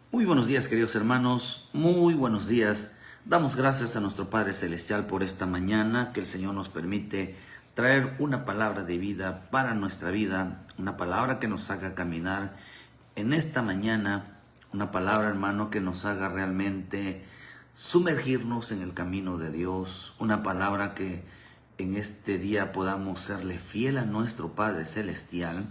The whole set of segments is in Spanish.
Muy buenos días, queridos hermanos, muy buenos días. Damos gracias a nuestro Padre Celestial por esta mañana que el Señor nos permite traer una palabra de vida para nuestra vida, una palabra que nos haga caminar en esta mañana, una palabra, hermano, que nos haga realmente sumergirnos en el camino de Dios, una palabra que en este día podamos serle fiel a nuestro Padre Celestial.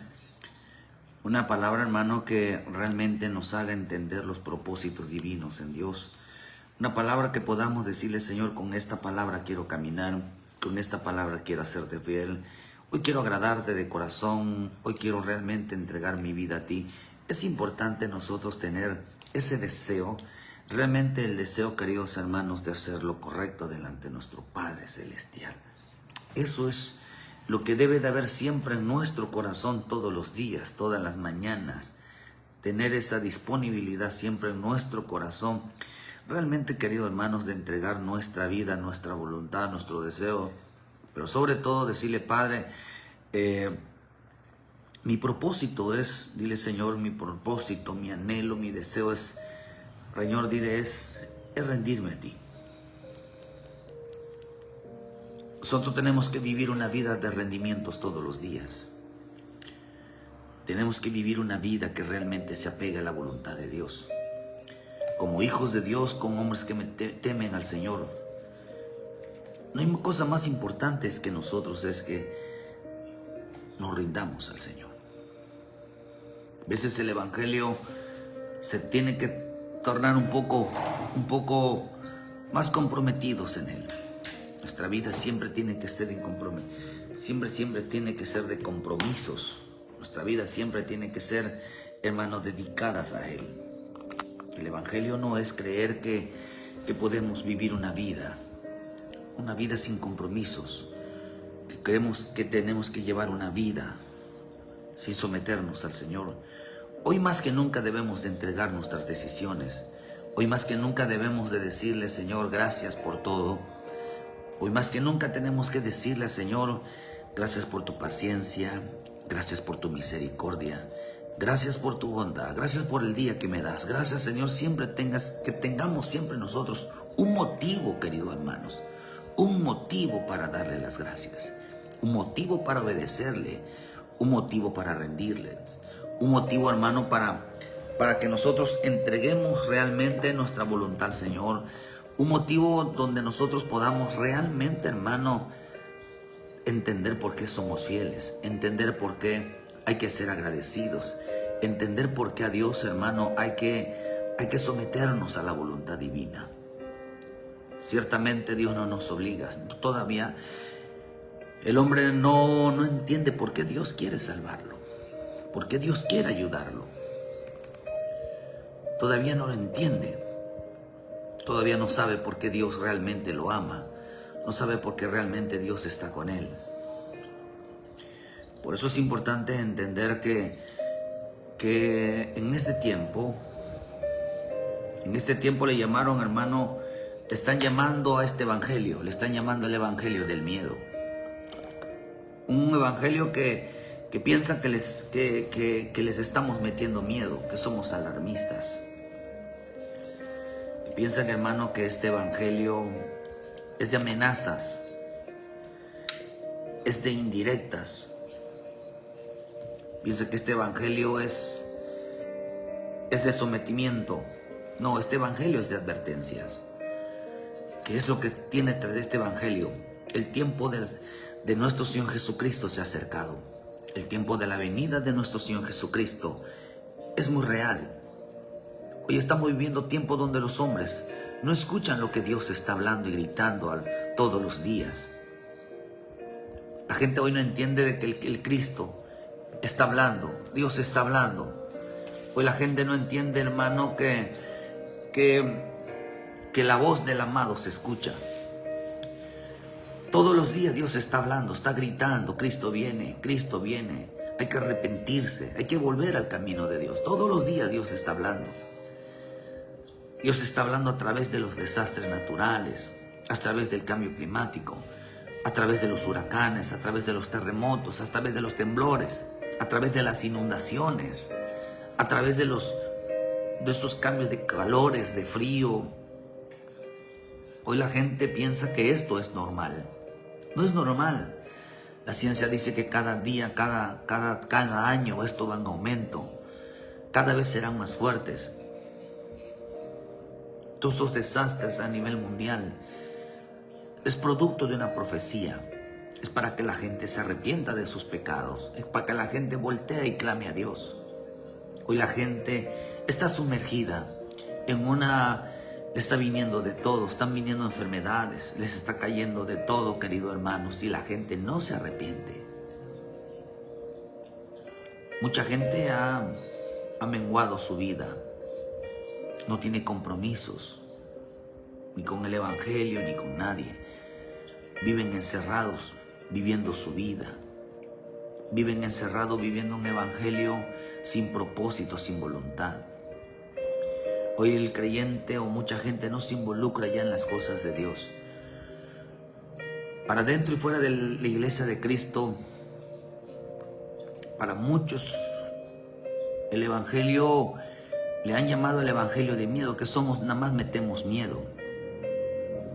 Una palabra, hermano, que realmente nos haga entender los propósitos divinos en Dios. Una palabra que podamos decirle, Señor, con esta palabra quiero caminar, con esta palabra quiero hacerte fiel. Hoy quiero agradarte de corazón, hoy quiero realmente entregar mi vida a ti. Es importante nosotros tener ese deseo, realmente el deseo, queridos hermanos, de hacer lo correcto delante de nuestro Padre Celestial. Eso es lo que debe de haber siempre en nuestro corazón todos los días, todas las mañanas. Tener esa disponibilidad siempre en nuestro corazón. Realmente, queridos hermanos, de entregar nuestra vida, nuestra voluntad, nuestro deseo. Pero sobre todo decirle, Padre, mi propósito es, dile, Señor, mi propósito, mi anhelo, mi deseo es, Señor, dile, es rendirme a ti. Nosotros tenemos que vivir una vida de rendimientos todos los días. Tenemos que vivir una vida que realmente se apegue a la voluntad de Dios. Como hijos de Dios, como hombres que temen al Señor. No hay cosa más importante que nosotros es que nos rindamos al Señor. A veces el Evangelio se tiene que tornar un poco más comprometidos en Él. Nuestra vida siempre tiene que ser siempre tiene que ser de compromisos. Nuestra vida siempre tiene que ser, hermanos, dedicadas a Él. El Evangelio no es creer que podemos vivir una vida sin compromisos, que creemos que tenemos que llevar una vida sin someternos al Señor. Hoy más que nunca debemos de entregar nuestras decisiones. Hoy más que nunca debemos de decirle, Señor, gracias por todo. Hoy más que nunca tenemos que decirle, Señor, gracias por tu paciencia, gracias por tu misericordia, gracias por tu bondad, gracias por el día que me das. Gracias, Señor, que tengamos siempre nosotros un motivo, queridos hermanos, un motivo para darle las gracias, un motivo para obedecerle, un motivo para rendirles, un motivo, hermano, para que nosotros entreguemos realmente nuestra voluntad al Señor. Un motivo donde nosotros podamos realmente, hermano, entender por qué somos fieles, entender por qué hay que ser agradecidos, entender por qué a Dios, hermano, hay que someternos a la voluntad divina. Ciertamente Dios no nos obliga. Todavía el hombre no entiende por qué Dios quiere salvarlo, por qué Dios quiere ayudarlo. Todavía no lo entiende. Todavía no sabe por qué Dios realmente lo ama. No sabe por qué realmente Dios está con él. Por eso es importante entender que en este tiempo le llamaron, hermano, le están llamando a este evangelio, le están llamando el evangelio del miedo. Un evangelio que piensa que les estamos metiendo miedo, que somos alarmistas. Piensan, hermano, que este evangelio es de amenazas, es de indirectas. Piensan que este evangelio es de sometimiento. No, este evangelio es de advertencias. ¿Qué es lo que tiene tras este evangelio? El tiempo de nuestro Señor Jesucristo se ha acercado. El tiempo de la venida de nuestro Señor Jesucristo es muy real. Hoy estamos viviendo tiempos donde los hombres no escuchan lo que Dios está hablando y gritando todos los días. La gente hoy no entiende de que el Cristo está hablando, Dios está hablando. Hoy la gente no entiende, hermano, que la voz del amado se escucha. Todos los días Dios está hablando, está gritando, Cristo viene, Cristo viene. Hay que arrepentirse, hay que volver al camino de Dios. Todos los días Dios está hablando. Dios está hablando a través de los desastres naturales, a través del cambio climático, a través de los huracanes, a través de los terremotos, a través de los temblores, a través de las inundaciones, a través de los de estos cambios de calores, de frío. Hoy la gente piensa que esto es normal. No es normal. La ciencia dice que cada día, cada año esto va en aumento. Cada vez serán más fuertes. Todos esos desastres a nivel mundial es producto de una profecía. Es para que la gente se arrepienta de sus pecados. Es para que la gente voltee y clame a Dios. Hoy la gente está sumergida en una... Le está viniendo de todo, están viniendo enfermedades, les está cayendo de todo, queridos hermanos, y la gente no se arrepiente. Mucha gente ha menguado su vida, no tiene compromisos, ni con el Evangelio, ni con nadie. Viven encerrados, viviendo su vida. Viven encerrados, viviendo un Evangelio sin propósito, sin voluntad. Hoy el creyente o mucha gente no se involucra ya en las cosas de Dios. Para dentro y fuera de la iglesia de Cristo, para muchos, el evangelio, le han llamado el evangelio de miedo, que somos, nada más metemos miedo,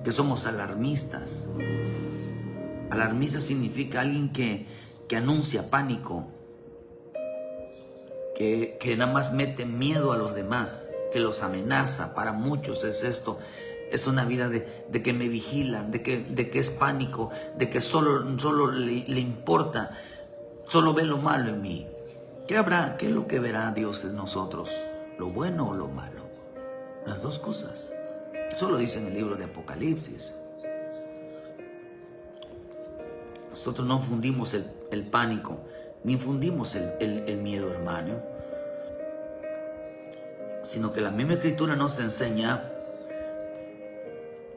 que somos alarmistas. Alarmista significa alguien que anuncia pánico, que nada más mete miedo a los demás, que los amenaza. Para muchos es esto, es una vida de que me vigilan, de que es pánico, de que solo le importa, solo ve lo malo en mí. ¿Qué es lo que verá Dios en nosotros? ¿Lo bueno o lo malo? Las dos cosas. Eso lo dice en el libro de Apocalipsis. Nosotros no infundimos el pánico, ni infundimos el miedo, hermano, sino que la misma Escritura nos enseña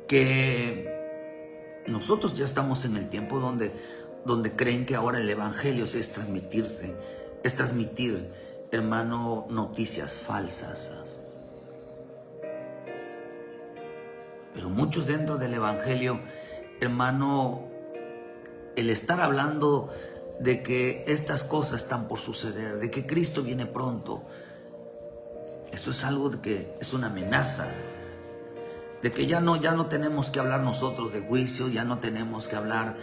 que nosotros ya estamos en el tiempo donde creen que ahora el evangelio es transmitir, hermano, noticias falsas. Pero muchos dentro del evangelio, hermano, el estar hablando de que estas cosas están por suceder, de que Cristo viene pronto, eso es algo de que es una amenaza, de que ya no tenemos que hablar nosotros de juicio, ya no tenemos que hablar,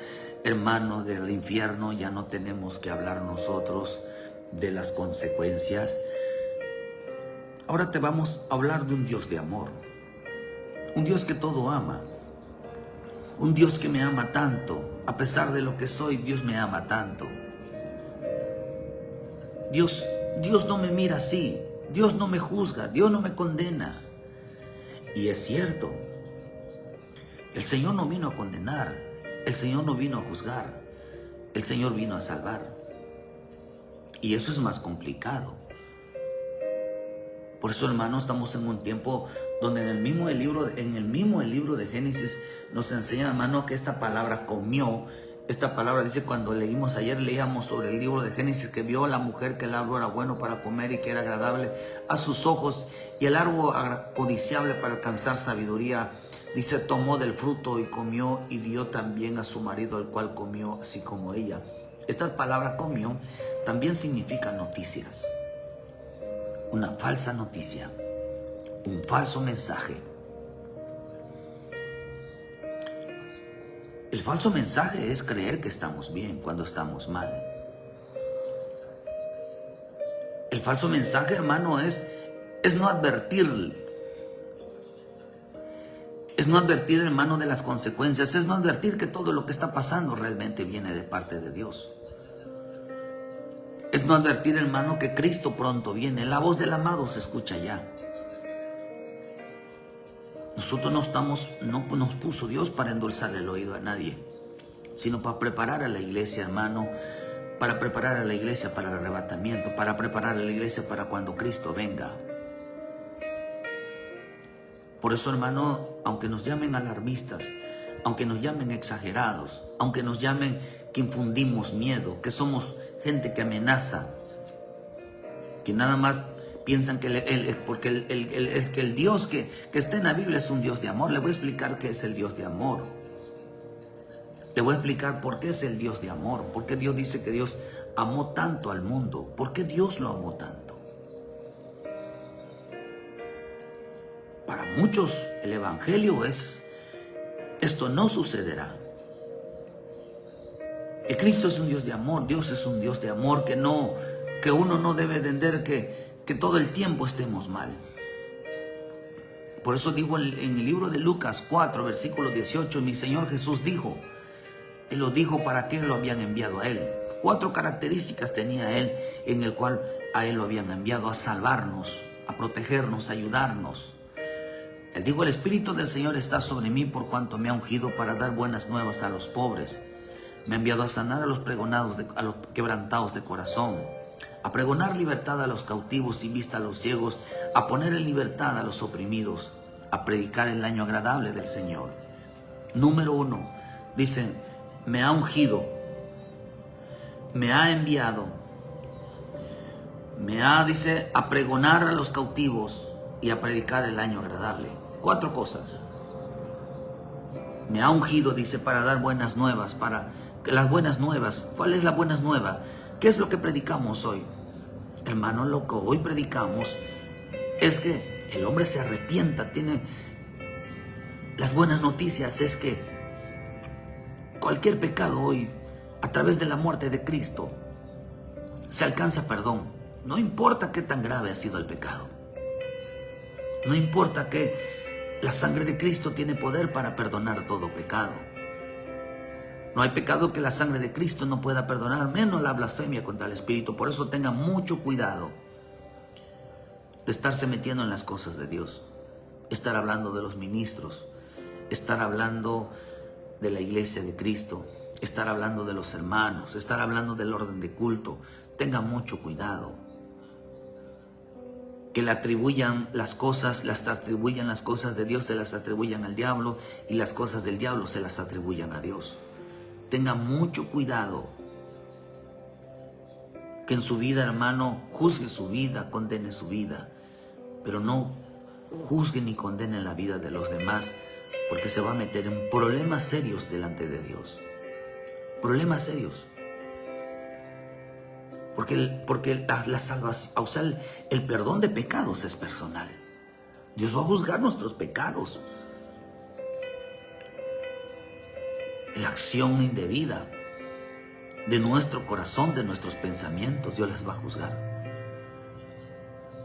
hermano, del infierno, ya no tenemos que hablar nosotros de las consecuencias. Ahora te vamos a hablar de un Dios de amor, un Dios que todo ama, un Dios que me ama tanto, a pesar de lo que soy, Dios me ama tanto. Dios no me mira así. Dios no me juzga, Dios no me condena. Y es cierto, el Señor no vino a condenar, el Señor no vino a juzgar, el Señor vino a salvar. Y eso es más complicado. Por eso, hermano, estamos en un tiempo donde en el mismo libro de Génesis nos enseña, hermano, que esta palabra comió. Esta palabra dice, cuando leíamos sobre el libro de Génesis, que vio a la mujer que el árbol era bueno para comer y que era agradable a sus ojos, y el árbol codiciable para alcanzar sabiduría. Dice, tomó del fruto y comió, y dio también a su marido, el cual comió así como ella. Esta palabra comió también significa noticias. Una falsa noticia, un falso mensaje. El falso mensaje es creer que estamos bien cuando estamos mal. El falso mensaje, hermano, es no advertir. Es no advertir, hermano, de las consecuencias. Es no advertir que todo lo que está pasando realmente viene de parte de Dios. Es no advertir, hermano, que Cristo pronto viene. La voz del amado se escucha ya. Nosotros no nos puso Dios para endulzar el oído a nadie, sino para preparar a la iglesia, hermano, para preparar a la iglesia para el arrebatamiento, para preparar a la iglesia para cuando Cristo venga. Por eso, hermano, aunque nos llamen alarmistas, aunque nos llamen exagerados, aunque nos llamen que infundimos miedo, que somos gente que amenaza, que nada más piensan que el Dios que está en la Biblia es un Dios de amor. Le voy a explicar qué es el Dios de amor. Le voy a explicar por qué es el Dios de amor. Por qué Dios dice que Dios amó tanto al mundo. ¿Por qué Dios lo amó tanto? para muchos el evangelio es, esto no sucederá. Que Cristo es un Dios de amor, Dios es un Dios de amor, que uno no debe entender que todo el tiempo estemos mal. Por eso digo en el libro de Lucas 4, versículo 18, mi Señor Jesús dijo, Él lo dijo para qué lo habían enviado a Él. 4 características tenía Él en el cual a Él lo habían enviado: a salvarnos, a protegernos, a ayudarnos. Él dijo, el Espíritu del Señor está sobre mí por cuanto me ha ungido para dar buenas nuevas a los pobres. Me ha enviado a sanar a los a los quebrantados de corazón, a pregonar libertad a los cautivos y vista a los ciegos, a poner en libertad a los oprimidos, a predicar el año agradable del Señor. Número 1, dice, me ha ungido, me ha enviado, dice, a pregonar a los cautivos y a predicar el año agradable. 4 cosas. Me ha ungido, dice, para dar buenas nuevas, para las buenas nuevas. ¿Cuál es la buenas nueva? ¿Qué es lo que predicamos hoy? Hermano, lo que hoy predicamos es que el hombre se arrepienta. Las buenas noticias es que cualquier pecado hoy, a través de la muerte de Cristo, se alcanza perdón. No importa qué tan grave ha sido el pecado. No importa que la sangre de Cristo tiene poder para perdonar todo pecado. No hay pecado que la sangre de Cristo no pueda perdonar, menos la blasfemia contra el Espíritu. Por eso tenga mucho cuidado de estarse metiendo en las cosas de Dios. Estar hablando de los ministros, estar hablando de la iglesia de Cristo, estar hablando de los hermanos, estar hablando del orden de culto. Tenga mucho cuidado. Que le atribuyan las cosas de Dios, se las atribuyan al diablo, y las cosas del diablo se las atribuyan a Dios. Tenga mucho cuidado. Que en su vida, hermano, juzgue su vida, condene su vida, pero no juzgue ni condene la vida de los demás, porque se va a meter en problemas serios delante de Dios. Problemas serios. Porque la salvación, o sea, el perdón de pecados es personal. Dios va a juzgar nuestros pecados. La acción indebida de nuestro corazón, de nuestros pensamientos, Dios las va a juzgar.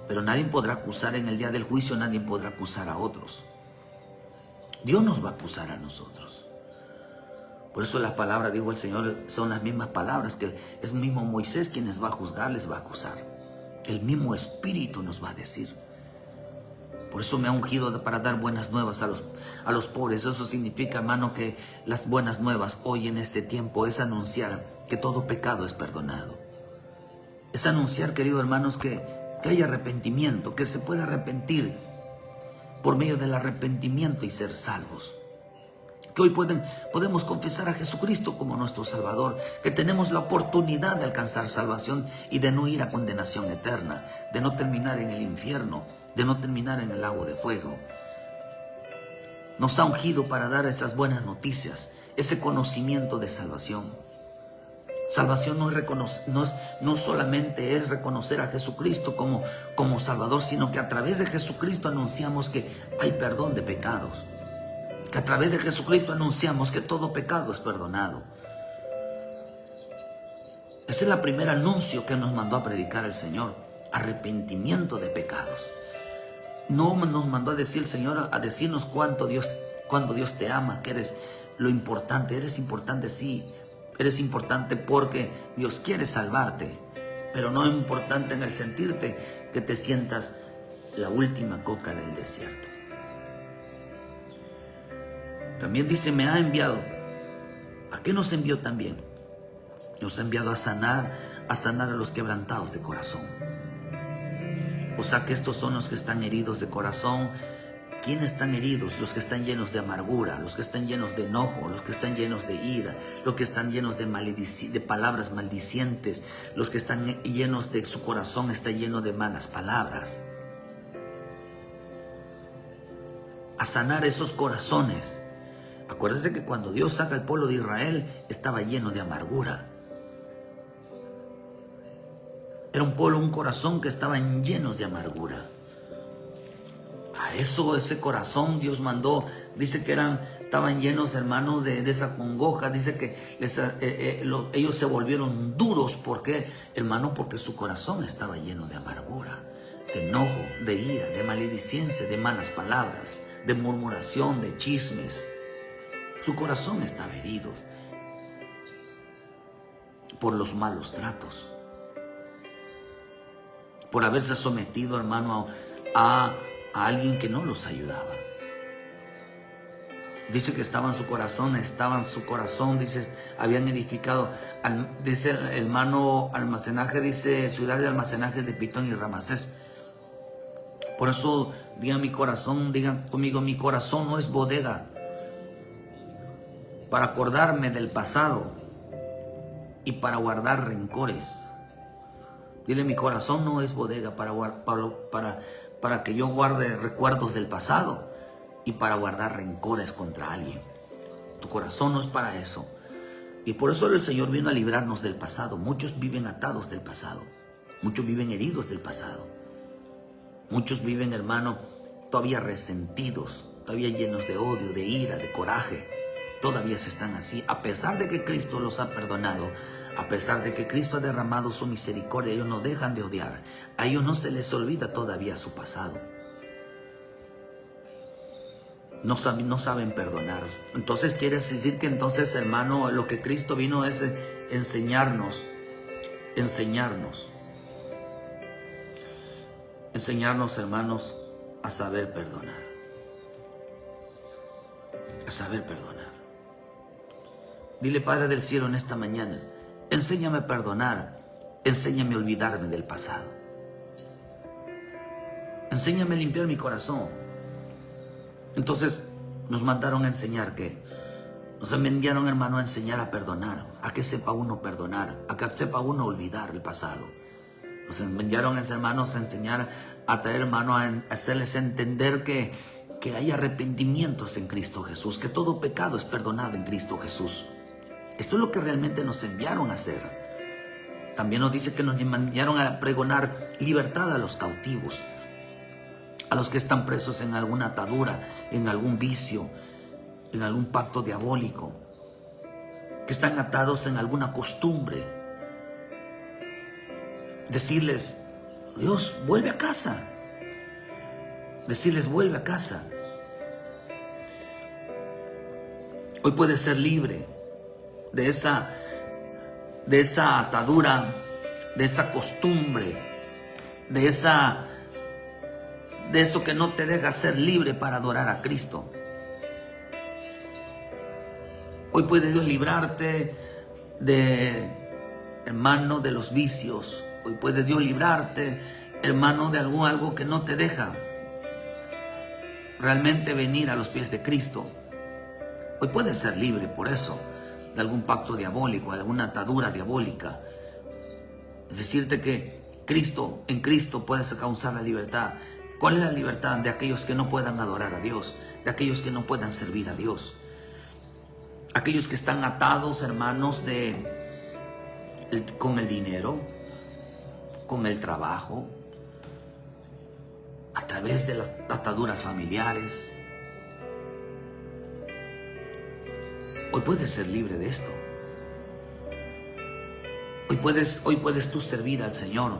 Pero nadie podrá acusar en el día del juicio, nadie podrá acusar a otros. Dios nos va a acusar a nosotros. Por eso la palabra, dijo el Señor, son las mismas palabras que es mismo Moisés quien les va a juzgar, les va a acusar. El mismo Espíritu nos va a decir. Por eso me ha ungido para dar buenas nuevas a los pobres. Eso significa, hermano, que las buenas nuevas hoy en este tiempo es anunciar que todo pecado es perdonado. Es anunciar, queridos hermanos, que hay arrepentimiento, que se puede arrepentir por medio del arrepentimiento y ser salvos. Que hoy podemos confesar a Jesucristo como nuestro Salvador, que tenemos la oportunidad de alcanzar salvación y de no ir a condenación eterna, de no terminar en el infierno, de no terminar en el lago de fuego. Nos ha ungido para dar esas buenas noticias, ese conocimiento de salvación. Salvación no solamente es reconocer a Jesucristo como Salvador, sino que a través de Jesucristo anunciamos que hay perdón de pecados. Que a través de Jesucristo anunciamos que todo pecado es perdonado. Ese es el primer anuncio que nos mandó a predicar el Señor. Arrepentimiento de pecados. No nos mandó a decir el Señor, a decirnos cuánto Dios te ama, que eres lo importante. Eres importante, sí. Eres importante porque Dios quiere salvarte. Pero no es importante en el sentirte que te sientas la última coca del desierto. También dice, me ha enviado. ¿A qué nos envió también? Nos ha enviado a sanar a los quebrantados de corazón. O sea que estos son los que están heridos de corazón. ¿Quiénes están heridos? Los que están llenos de amargura, los que están llenos de enojo, los que están llenos de ira, los que están llenos de palabras maldicientes, los que están llenos de su corazón está lleno de malas palabras. A sanar esos corazones. Acuérdense que cuando Dios saca al pueblo de Israel, estaba lleno de amargura. Era un pueblo, un corazón que estaban llenos de amargura. A eso, ese corazón Dios mandó. Dice que estaban llenos, hermanos, de esa congoja. Dice que ellos se volvieron duros. ¿Por qué, hermano? Porque su corazón estaba lleno de amargura, de enojo, de ira, de maledicencia, de malas palabras, de murmuración, de chismes. Su corazón estaba herido por los malos tratos, por haberse sometido, hermano, a alguien que no los ayudaba. Dice que estaba en su corazón, dice, habían edificado, dice el hermano, almacenaje, dice, ciudad de almacenaje de Pitón y Ramasés. Por eso digan conmigo, mi corazón no es bodega para acordarme del pasado y para guardar rencores. Dile, mi corazón no es bodega para que yo guarde recuerdos del pasado y para guardar rencores contra alguien. Tu corazón no es para eso. Y por eso el Señor vino a librarnos del pasado. Muchos viven atados del pasado. Muchos viven heridos del pasado. Muchos viven, hermano, todavía resentidos, todavía llenos de odio, de ira, de coraje. Todavía se están así, a pesar de que Cristo los ha perdonado, a pesar de que Cristo ha derramado su misericordia. Ellos no dejan de odiar. A ellos no se les olvida todavía su pasado. No saben perdonar. Entonces quiere decir que entonces, hermano, lo que Cristo vino es enseñarnos, hermanos, a saber perdonar. A saber perdonar. Dile, Padre del cielo, en esta mañana, enséñame a perdonar, enséñame a olvidarme del pasado. Enséñame a limpiar mi corazón. Entonces nos mandaron a enseñar que, nos enviaron, hermano, a enseñar a perdonar, a que sepa uno perdonar, a que sepa uno olvidar el pasado. Nos enviaron, hermanos, a enseñar, a traer, hermano, a hacerles entender que hay arrepentimientos en Cristo Jesús, que todo pecado es perdonado en Cristo Jesús. Esto es lo que realmente nos enviaron a hacer. También nos dice que nos enviaron a pregonar libertad a los cautivos, a los que están presos en alguna atadura, en algún vicio, en algún pacto diabólico, que están atados en alguna costumbre. Decirles, Dios, vuelve a casa. Decirles, vuelve a casa. Hoy puedes ser libre de esa atadura, de esa costumbre, de eso que no te deja ser libre para adorar a Cristo. Hoy puede Dios librarte hermano, de los vicios. Hoy puede Dios librarte, hermano, de algo que no te deja realmente venir a los pies de Cristo. Hoy puedes ser libre por eso, de algún pacto diabólico, alguna atadura diabólica. Es decirte que en Cristo puedes causar la libertad. ¿Cuál es la libertad? De aquellos que no puedan adorar a Dios, de aquellos que no puedan servir a Dios, aquellos que están atados, hermanos, con el dinero, con el trabajo, a través de las ataduras familiares. Hoy puedes ser libre de esto. Hoy puedes tú servir al Señor,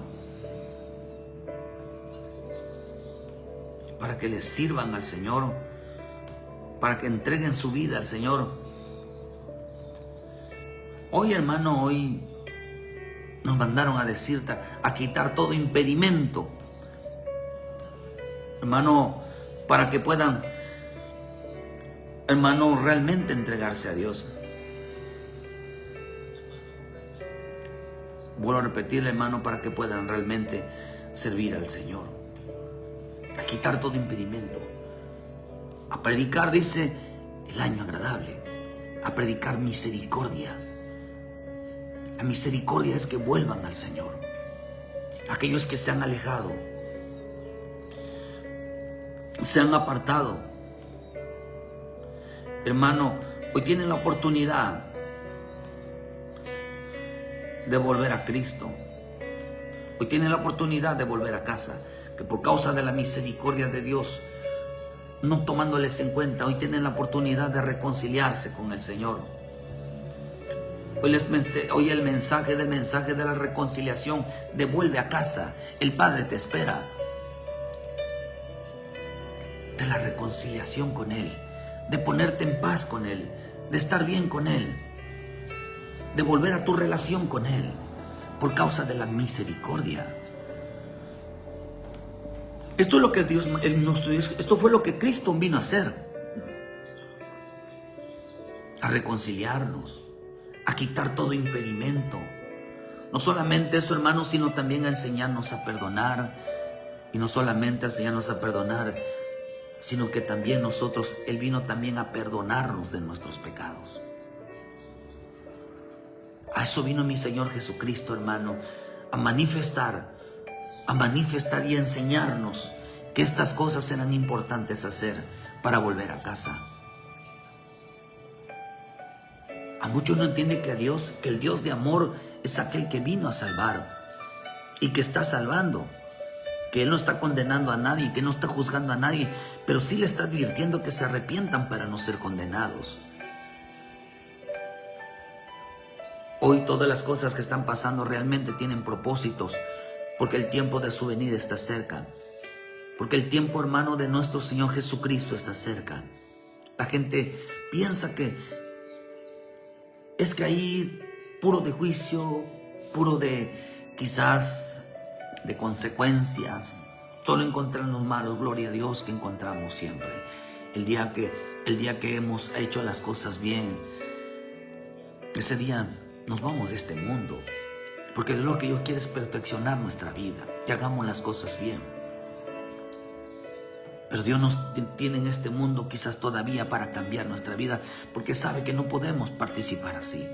para que les sirvan al Señor, para que entreguen su vida al Señor. Hoy, hermano, hoy nos mandaron a decirte, a quitar todo impedimento, hermano, para que puedan, hermano, realmente entregarse a Dios. Vuelvo a repetirle, hermano, para que puedan realmente servir al Señor. A quitar todo impedimento. A predicar, dice, el año agradable. A predicar misericordia. La misericordia es que vuelvan al Señor. Aquellos que se han alejado, se han apartado. Hermano, hoy tienen la oportunidad de volver a Cristo. Hoy tienen la oportunidad de volver a casa, que por causa de la misericordia de Dios no tomándoles en cuenta. Hoy tienen la oportunidad de reconciliarse con el Señor. Hoy el mensaje de la reconciliación. Devuelve a casa, el Padre te espera. De la reconciliación con Él, de ponerte en paz con Él, de estar bien con Él, de volver a tu relación con Él, por causa de la misericordia. Esto es lo que esto fue lo que Cristo vino a hacer, a reconciliarnos, a quitar todo impedimento. No solamente eso, hermanos, sino también a enseñarnos a perdonar. Y no solamente a enseñarnos a perdonar, sino que también Él vino también a perdonarnos de nuestros pecados. A eso vino mi Señor Jesucristo, hermano, a manifestar y enseñarnos que estas cosas eran importantes hacer para volver a casa. A muchos no entienden que el Dios de amor es aquel que vino a salvar y que está salvando, que Él no está condenando a nadie, que no está juzgando a nadie, pero sí le está advirtiendo que se arrepientan para no ser condenados. Hoy todas las cosas que están pasando realmente tienen propósitos, porque el tiempo de su venida está cerca. Porque el tiempo, hermano, de nuestro Señor Jesucristo está cerca. La gente piensa que es que ahí puro de juicio, puro de quizás de consecuencias. Solo encontramos los malos, gloria a Dios que encontramos siempre. El día que hemos hecho las cosas bien, ese día nos vamos de este mundo, porque lo que Dios quiere es perfeccionar nuestra vida, que hagamos las cosas bien. Pero Dios nos tiene en este mundo quizás todavía para cambiar nuestra vida, porque sabe que no podemos participar así.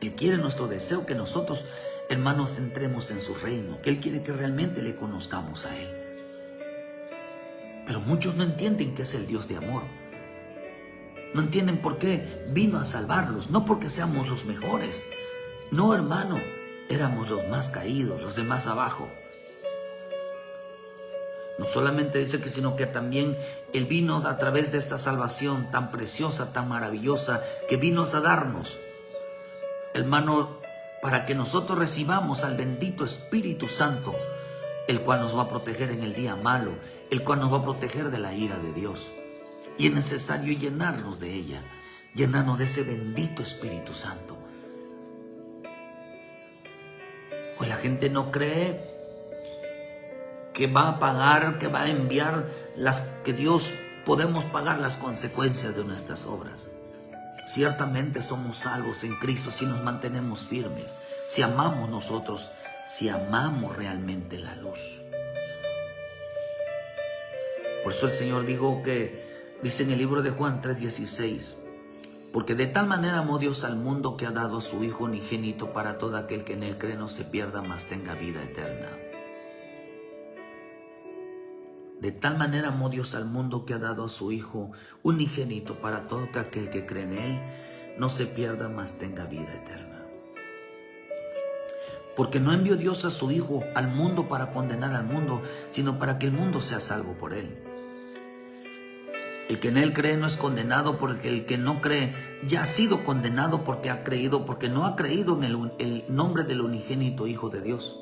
Él quiere nuestro deseo que nosotros, hermanos, entremos en su reino, que Él quiere que realmente le conozcamos a Él. Pero muchos no entienden que es el Dios de amor. No entienden por qué vino a salvarlos, no porque seamos los mejores. No, hermano, éramos los más caídos, los de más abajo. No solamente dice que, sino que también Él vino a través de esta salvación tan preciosa, tan maravillosa, que vino a darnos, hermano, para que nosotros recibamos al bendito Espíritu Santo, el cual nos va a proteger en el día malo, el cual nos va a proteger de la ira de Dios. Y es necesario llenarnos de ella, llenarnos de ese bendito Espíritu Santo. Pues la gente no cree que va a pagar, que va a enviar que Dios podemos pagar las consecuencias de nuestras obras. Ciertamente somos salvos en Cristo si nos mantenemos firmes, si amamos nosotros, si amamos realmente la luz. Por eso el Señor dice en el libro de Juan 3:16, porque de tal manera amó Dios al mundo que ha dado a su Hijo unigénito para todo aquel que en Él cree no se pierda, mas tenga vida eterna. De tal manera amó Dios al mundo que ha dado a su Hijo unigénito para todo aquel que cree en Él no se pierda, mas tenga vida eterna. Porque no envió Dios a su Hijo al mundo para condenar al mundo, sino para que el mundo sea salvo por Él. El que en Él cree no es condenado, porque el que no cree ya ha sido condenado porque no ha creído en el nombre del unigénito Hijo de Dios.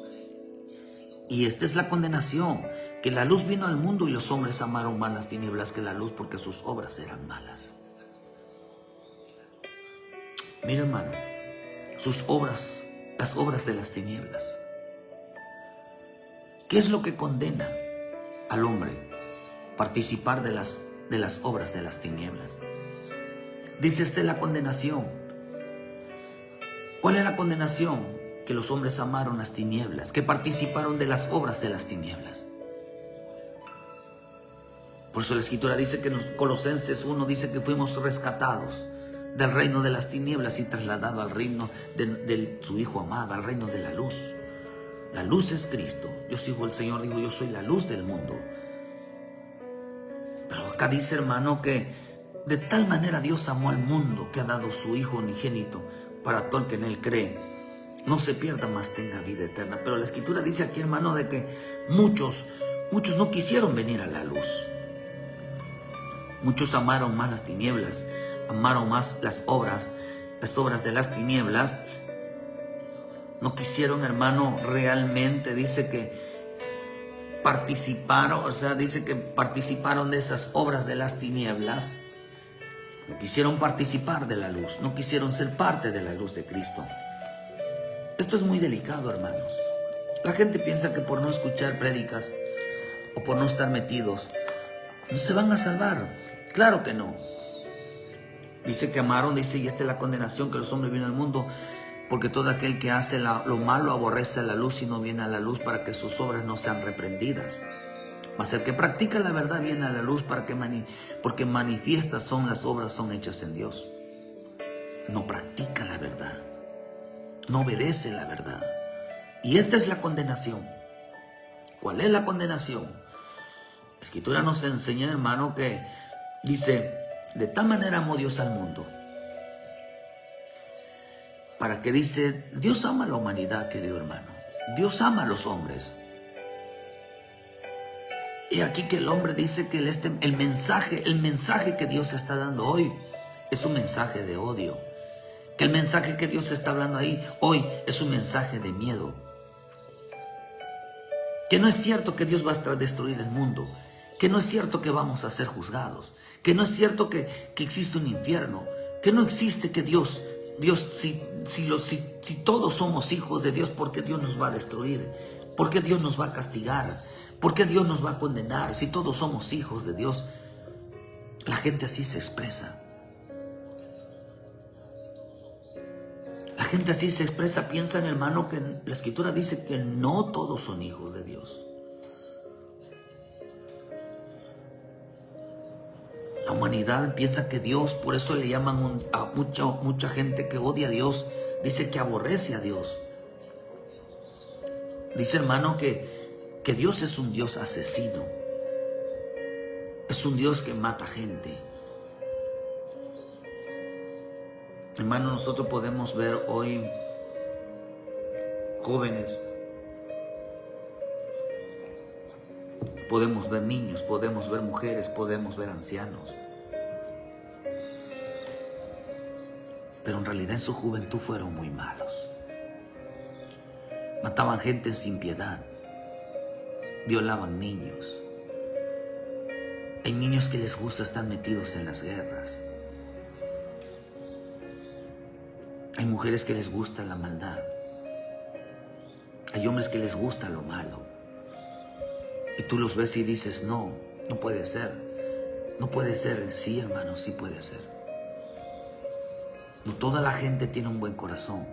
Y esta es la condenación, que la luz vino al mundo y los hombres amaron más las tinieblas que la luz, porque sus obras eran malas. Mira, hermano, sus obras, las obras de las tinieblas. ¿Qué es lo que condena al hombre? Participar de las obras de las tinieblas. Dice la condenación. ¿Cuál es la condenación? Que los hombres amaron las tinieblas, que participaron de las obras de las tinieblas. Por eso la Escritura dice que en Colosenses 1 dice que fuimos rescatados del reino de las tinieblas y trasladados al reino de su Hijo amado, al reino de la luz. La luz es Cristo. El Señor dijo, yo soy la luz del mundo. Pero acá dice, hermano, que de tal manera Dios amó al mundo que ha dado su Hijo unigénito para todo el que en Él cree no se pierda, más tenga vida eterna. Pero la Escritura dice aquí, hermano, de que muchos no quisieron venir a la luz. Muchos amaron más las tinieblas, amaron más las obras de las tinieblas. No quisieron, hermano, realmente, dice que participaron, dice que participaron de esas obras de las tinieblas. No quisieron participar de la luz, no quisieron ser parte de la luz de Cristo. Esto es muy delicado, hermanos. La gente piensa que por no escuchar prédicas o por no estar metidos, no se van a salvar. Claro que no. Dice que amaron, dice, y esta es la condenación, que los hombres vienen al mundo, porque todo aquel que hace lo malo aborrece la luz y no viene a la luz para que sus obras no sean reprendidas. Mas el que practica la verdad viene a la luz porque manifiestas son las obras, son hechas en Dios. No practica la verdad, no obedece la verdad. Y esta es la condenación. ¿Cuál es la condenación? La Escritura nos enseña, hermano, que dice, de tal manera amó Dios al mundo, para que dice, Dios ama a la humanidad, querido hermano. Dios ama a los hombres. Y aquí que el hombre dice que el mensaje que Dios está dando hoy es un mensaje de odio. Que el mensaje que Dios está hablando ahí hoy es un mensaje de miedo. Que no es cierto que Dios va a destruir el mundo. Que no es cierto que vamos a ser juzgados. Que no es cierto que existe un infierno. Que no existe que Dios, si todos somos hijos de Dios, ¿por qué Dios nos va a destruir? ¿Por qué Dios nos va a castigar? ¿Por qué Dios nos va a condenar? Si todos somos hijos de Dios. La gente así se expresa. La gente así se expresa. Piensan, hermano, que la Escritura dice que no todos son hijos de Dios. La humanidad piensa que Dios, por eso le llaman a mucha gente que odia a Dios, dice que aborrece a Dios. Dice, hermano, que Dios es un Dios asesino. Es un Dios que mata gente. Hermano, nosotros podemos ver hoy jóvenes, podemos ver niños, podemos ver mujeres, podemos ver ancianos. Pero en realidad en su juventud fueron muy malos. Mataban gente sin piedad. Violaban niños. Hay niños que les gusta estar metidos en las guerras. Hay mujeres que les gusta la maldad. Hay hombres que les gusta lo malo. Y tú los ves y dices, no puede ser. No puede ser. Sí, hermano, sí puede ser. No toda la gente tiene un buen corazón.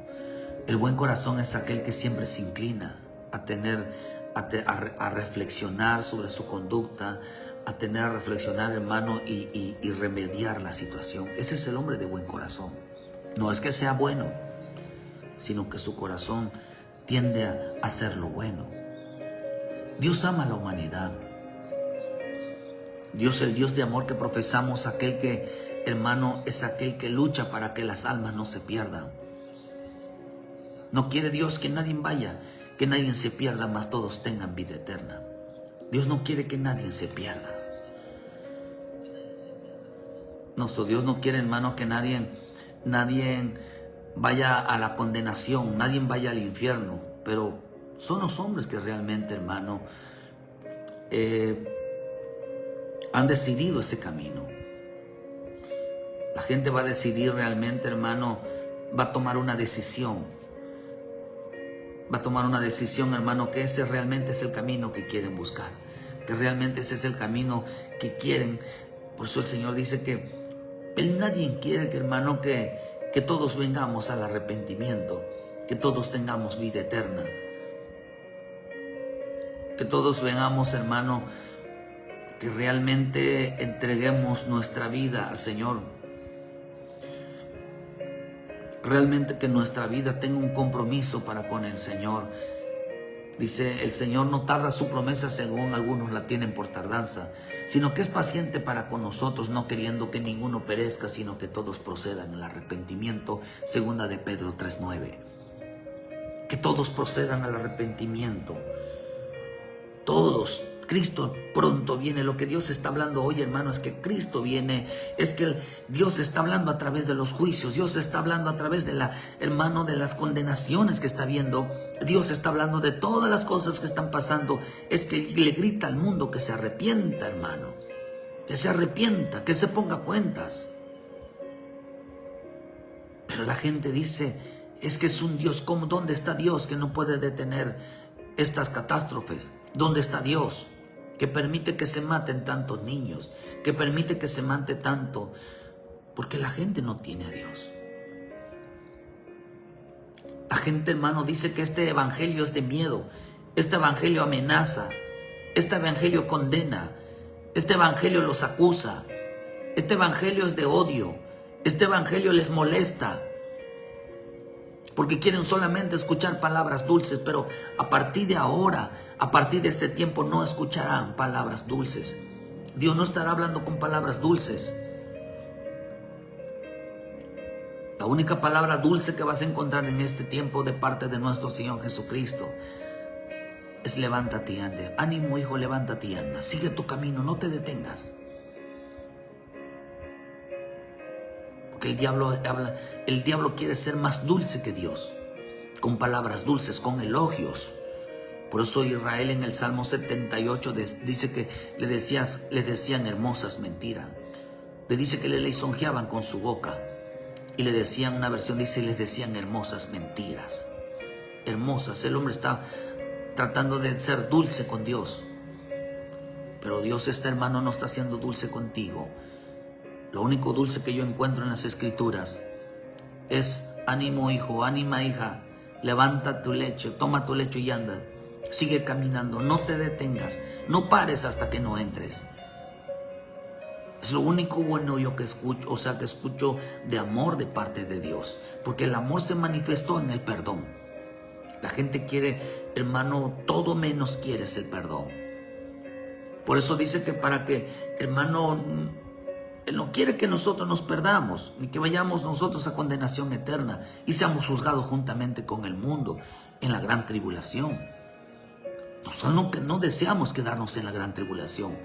El buen corazón es aquel que siempre se inclina a reflexionar sobre su conducta, a reflexionar, hermano, y remediar la situación. Ese es el hombre de buen corazón. No es que sea bueno, sino que su corazón tiende a hacer lo bueno. Dios ama a la humanidad. Dios, el Dios de amor que profesamos, aquel que, hermano, es aquel que lucha para que las almas no se pierdan. No quiere Dios que nadie vaya, que nadie se pierda, mas todos tengan vida eterna. Dios no quiere que nadie se pierda. Nuestro Dios no quiere, hermano, que nadie vaya a la condenación, nadie vaya al infierno. Pero son los hombres que realmente, hermano, han decidido ese camino. La gente va a decidir realmente, hermano, va a tomar una decisión. Va a tomar una decisión, hermano, que ese realmente es el camino que quieren buscar. Que realmente ese es el camino que quieren. Por eso el Señor dice que nadie quiere, hermano, que todos vengamos al arrepentimiento. Que todos tengamos vida eterna. Que todos vengamos, hermano, que realmente entreguemos nuestra vida al Señor. Realmente que nuestra vida tenga un compromiso para con el Señor. Dice, el Señor no tarda su promesa según algunos la tienen por tardanza, sino que es paciente para con nosotros, no queriendo que ninguno perezca, sino que todos procedan al arrepentimiento. Segunda de Pedro 3:9. Que todos procedan al arrepentimiento. Todos, Cristo pronto viene. Lo que Dios está hablando hoy, hermano, es que Cristo viene. Es que Dios está hablando a través de los juicios. Dios está hablando a través de hermano, de las condenaciones que está viendo. Dios está hablando de todas las cosas que están pasando. Es que le grita al mundo que se arrepienta, hermano. Que se arrepienta, que se ponga cuentas. Pero la gente dice, es que es un Dios. ¿Dónde está Dios que no puede detener estas catástrofes? ¿Dónde está Dios que permite que se maten tantos niños? Que permite que se mate tanto. Porque la gente no tiene a Dios. La gente, hermano, dice que este evangelio es de miedo. Este evangelio amenaza. Este evangelio condena. Este evangelio los acusa. Este evangelio es de odio. Este evangelio les molesta. Porque quieren solamente escuchar palabras dulces, pero a partir de ahora, a partir de este tiempo, no escucharán palabras dulces. Dios no estará hablando con palabras dulces. La única palabra dulce que vas a encontrar en este tiempo de parte de nuestro Señor Jesucristo es levántate y anda. Ánimo, hijo, levántate y anda. Sigue tu camino, no te detengas. Porque el diablo quiere ser más dulce que Dios, con palabras dulces, con elogios. Por eso Israel en el Salmo 78 dice que le decían hermosas mentiras. Le dice que le lisonjeaban con su boca. Y le decían, una versión dice, les decían hermosas mentiras. Hermosas. El hombre está tratando de ser dulce con Dios. Pero Dios, hermano, no está siendo dulce contigo. Lo único dulce que yo encuentro en las Escrituras es ánimo, hijo, ánima, hija, levanta tu lecho, toma tu lecho y anda. Sigue caminando, no te detengas, no pares hasta que no entres. Es lo único bueno yo que escucho, que escucho de amor de parte de Dios, porque el amor se manifestó en el perdón. La gente quiere, hermano, todo menos quieres el perdón. Por eso dice que para que, hermano, Él no quiere que nosotros nos perdamos, ni que vayamos nosotros a condenación eterna y seamos juzgados juntamente con el mundo en la gran tribulación. Nosotros no deseamos quedarnos en la gran tribulación.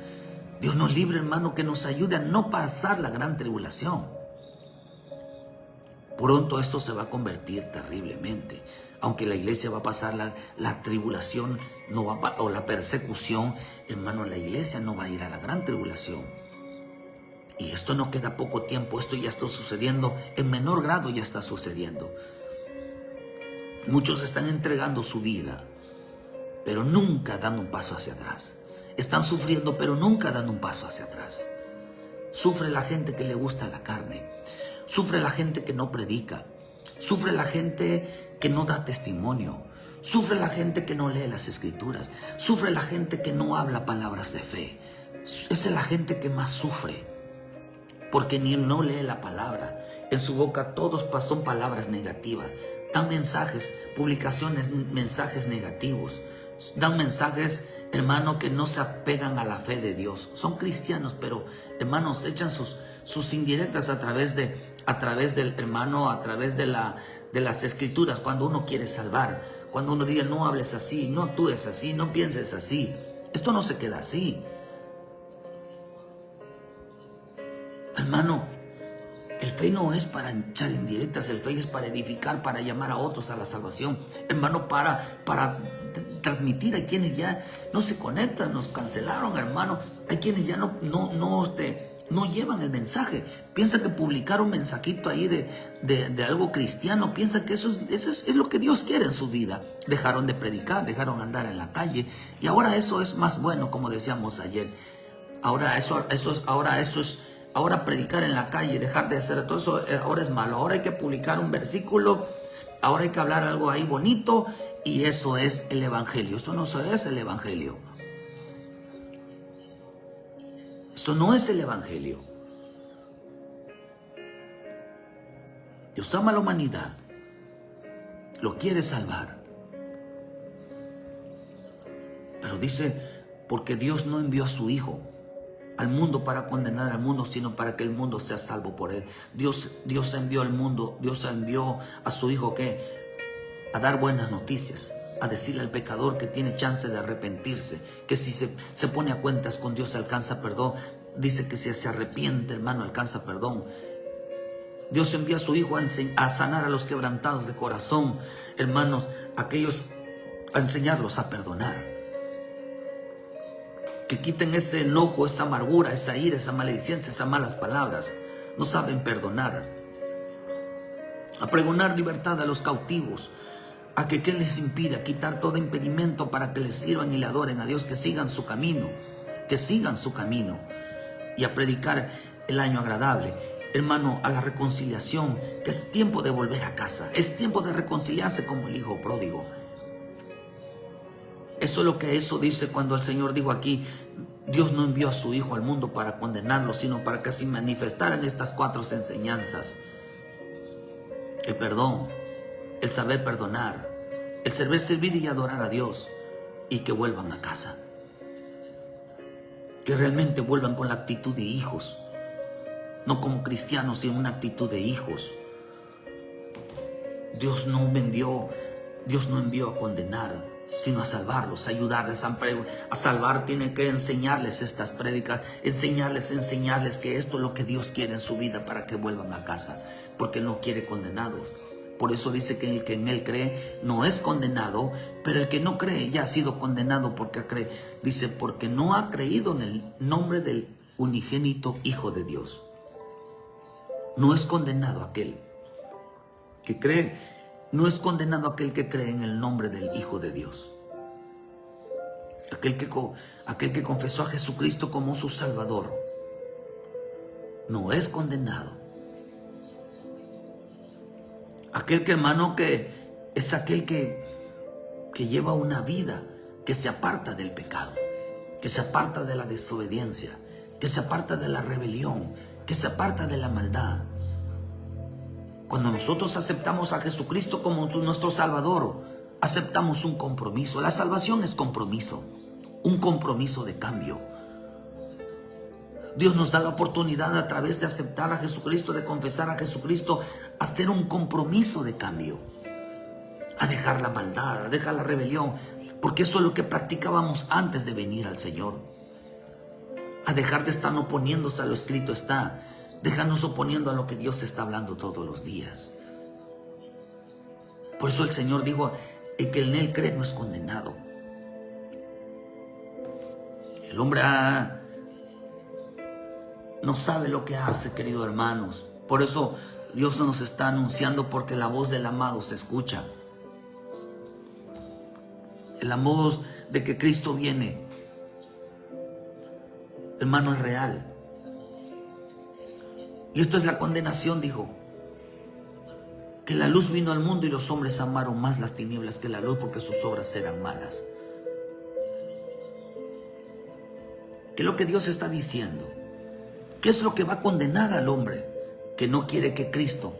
Dios nos libre, hermano, que nos ayude a no pasar la gran tribulación. Pronto esto se va a convertir terriblemente. Aunque la iglesia va a pasar la tribulación o la persecución, hermano, la iglesia no va a ir a la gran tribulación. Y esto no queda poco tiempo, esto ya está sucediendo, en menor grado ya está sucediendo. Muchos están entregando su vida, pero nunca dando un paso hacia atrás. Están sufriendo, pero nunca dando un paso hacia atrás. Sufre la gente que le gusta la carne. Sufre la gente que no predica. Sufre la gente que no da testimonio. Sufre la gente que no lee las Escrituras. Sufre la gente que no habla palabras de fe. Esa es la gente que más sufre. Porque ni no lee la palabra. En su boca todos son palabras negativas. Dan mensajes, publicaciones, mensajes negativos. Dan mensajes, hermano, que no se apegan a la fe de Dios. Son cristianos, pero, hermanos, echan sus indirectas a través del hermano, a través de las Escrituras, cuando uno quiere salvar. Cuando uno diga, no hables así, no actúes así, no pienses así. Esto no se queda así. Hermano, el fe no es para echar indirectas, el fe es para edificar, para llamar a otros a la salvación. Hermano, para transmitir. Hay quienes ya no se conectan, nos cancelaron, hermano. Hay quienes ya no llevan el mensaje. Piensa que publicar un mensajito ahí de algo cristiano, piensa que eso es lo que Dios quiere en su vida. Dejaron de predicar, dejaron de andar en la calle, y ahora eso es más bueno, como decíamos ayer. Ahora predicar en la calle, dejar de hacer todo eso, ahora es malo. Ahora hay que publicar un versículo, ahora hay que hablar algo ahí bonito, y eso es el evangelio. Esto no es el evangelio. Esto no es el evangelio. Dios ama a la humanidad, lo quiere salvar. Pero dice, porque Dios no envió a su Hijo al mundo para condenar al mundo, sino para que el mundo sea salvo por él. Dios envió al mundo, Dios envió a su Hijo, ¿qué? A dar buenas noticias, a decirle al pecador que tiene chance de arrepentirse, que si se pone a cuentas con Dios alcanza perdón. Dice que si se arrepiente, hermano, alcanza perdón. Dios envía a su Hijo a sanar a los quebrantados de corazón, hermanos, aquellos, a enseñarlos a perdonar. Que quiten ese enojo, esa amargura, esa ira, esa maledicencia, esas malas palabras. No saben perdonar. A pregonar libertad a los cautivos. A que ¿qué les impide? A quitar todo impedimento para que les sirvan y le adoren a Dios, que sigan su camino. Que sigan su camino. Y a predicar el año agradable. Hermano, a la reconciliación, que es tiempo de volver a casa. Es tiempo de reconciliarse como el hijo pródigo. Eso es lo que eso dice cuando el Señor dijo aquí, Dios no envió a su Hijo al mundo para condenarlo, sino para que así manifestaran estas 4 enseñanzas. El perdón, el saber perdonar, el saber servir y adorar a Dios, y que vuelvan a casa. Que realmente vuelvan con la actitud de hijos, no como cristianos, sino una actitud de hijos. Dios no envió a condenar, sino a salvarlos, a ayudarles a salvar. Tiene que enseñarles estas prédicas, enseñarles que esto es lo que Dios quiere en su vida para que vuelvan a casa, porque no quiere condenados. Por eso dice que el que en Él cree no es condenado, pero el que no cree ya ha sido condenado porque cree. Dice, porque no ha creído en el nombre del unigénito Hijo de Dios. No es condenado aquel que cree, no es condenado aquel que cree en el nombre del Hijo de Dios. Aquel que confesó a Jesucristo como su Salvador. No es condenado. Aquel que, hermano, que es aquel que lleva una vida que se aparta del pecado, que se aparta de la desobediencia, que se aparta de la rebelión, que se aparta de la maldad. Cuando nosotros aceptamos a Jesucristo como nuestro Salvador, aceptamos un compromiso. La salvación es compromiso, un compromiso de cambio. Dios nos da la oportunidad a través de aceptar a Jesucristo, de confesar a Jesucristo, a hacer un compromiso de cambio, a dejar la maldad, a dejar la rebelión, porque eso es lo que practicábamos antes de venir al Señor. A dejar de estar oponiéndose a lo escrito está, dejarnos oponiendo a lo que Dios está hablando todos los días. Por eso el Señor dijo, el que en Él cree no es condenado. El hombre no sabe lo que hace, queridos hermanos. Por eso Dios nos está anunciando, porque la voz del amado se escucha. La voz de que Cristo viene, hermano, es real. Y esto es la condenación, dijo. Que la luz vino al mundo y los hombres amaron más las tinieblas que la luz, porque sus obras eran malas. ¿Qué es lo que Dios está diciendo? ¿Qué es lo que va a condenar al hombre que no quiere que Cristo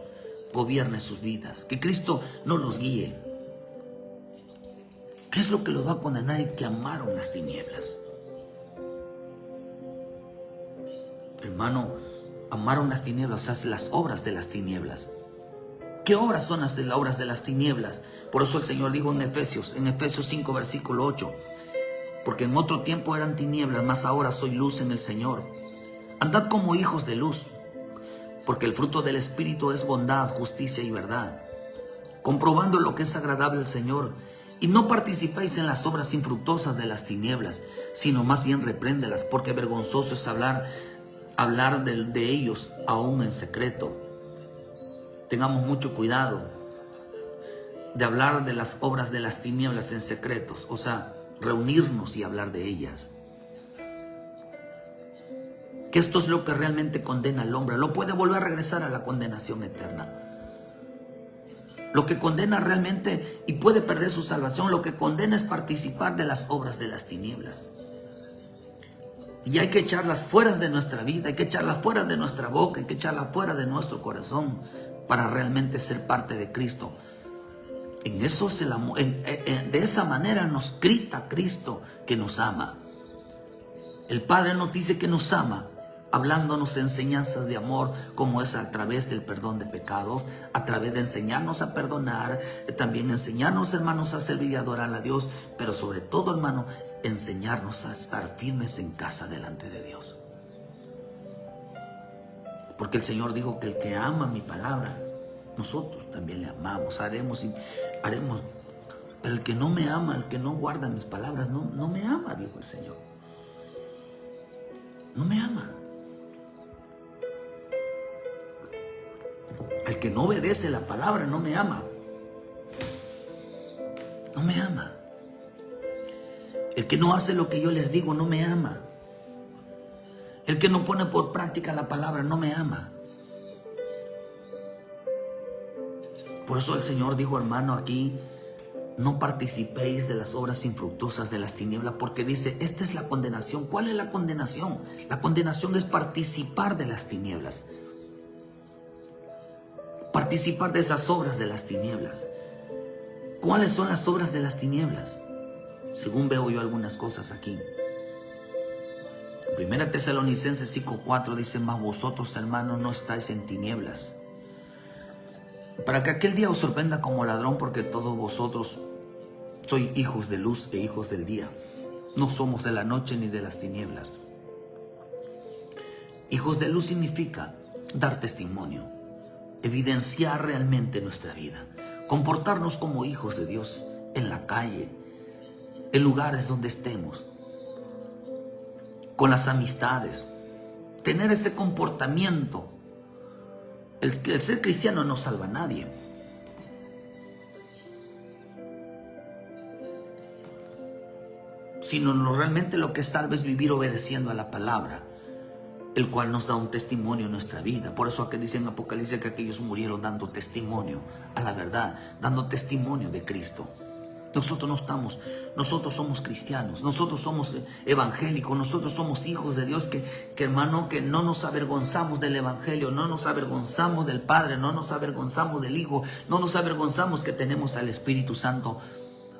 gobierne sus vidas? Que Cristo no los guíe. ¿Qué es lo que los va a condenar? Y que amaron las tinieblas. Hermano, amaron las tinieblas, o sea, las obras de las tinieblas. ¿Qué obras son las obras de las tinieblas? Por eso el Señor dijo en Efesios 5, versículo 8, porque en otro tiempo eran tinieblas, mas ahora soy luz en el Señor. Andad como hijos de luz, porque el fruto del Espíritu es bondad, justicia y verdad, comprobando lo que es agradable al Señor. Y no participéis en las obras infructuosas de las tinieblas, sino más bien repréndelas, porque vergonzoso es hablar de ellos aún en secreto. Tengamos mucho cuidado de hablar de las obras de las tinieblas en secretos, o sea, reunirnos y hablar de ellas. Que esto es lo que realmente condena al hombre. Lo puede volver a regresar a la condenación eterna. Lo que condena realmente y puede perder su salvación, lo que condena es participar de las obras de las tinieblas. Y hay que echarlas fuera de nuestra vida, hay que echarlas fuera de nuestra boca, hay que echarlas fuera de nuestro corazón para realmente ser parte de Cristo. En eso es el amor, de esa manera nos grita Cristo que nos ama. El Padre nos dice que nos ama hablándonos enseñanzas de amor, como es a través del perdón de pecados, a través de enseñarnos a perdonar, también enseñarnos, hermanos, a servir y adorar a Dios, pero sobre todo, hermano, enseñarnos a estar firmes en casa delante de Dios. Porque el Señor dijo que el que ama mi palabra, nosotros también le amamos, haremos. Pero el que no me ama, el que no guarda mis palabras, no me ama, dijo el Señor. No me ama. El que no obedece la palabra no me ama. No me ama. El que no hace lo que yo les digo no me ama. El que no pone por práctica la palabra no me ama. Por eso el Señor dijo, hermano, aquí: no participéis de las obras infructuosas de las tinieblas, porque dice, esta es la condenación. ¿Cuál es la condenación? La condenación es participar de las tinieblas. Participar de esas obras de las tinieblas. ¿Cuáles son las obras de las tinieblas? Según veo yo algunas cosas aquí. Primera Tesalonicenses 5:4 dice: mas vosotros, hermanos, no estáis en tinieblas, para que aquel día os sorprenda como ladrón, porque todos vosotros sois hijos de luz e hijos del día. No somos de la noche ni de las tinieblas. Hijos de luz significa dar testimonio, evidenciar realmente nuestra vida, comportarnos como hijos de Dios en la calle, en lugares donde estemos, con las amistades, tener ese comportamiento. El ser cristiano no salva a nadie. Sino realmente lo que salva es vivir obedeciendo a la palabra, el cual nos da un testimonio en nuestra vida. Por eso aquí dice en Apocalipsis que aquellos murieron dando testimonio a la verdad, dando testimonio de Cristo. Nosotros somos cristianos, nosotros somos evangélicos, nosotros somos hijos de Dios que hermano, que no nos avergonzamos del evangelio, no nos avergonzamos del Padre, no nos avergonzamos del Hijo, no nos avergonzamos que tenemos al Espíritu Santo.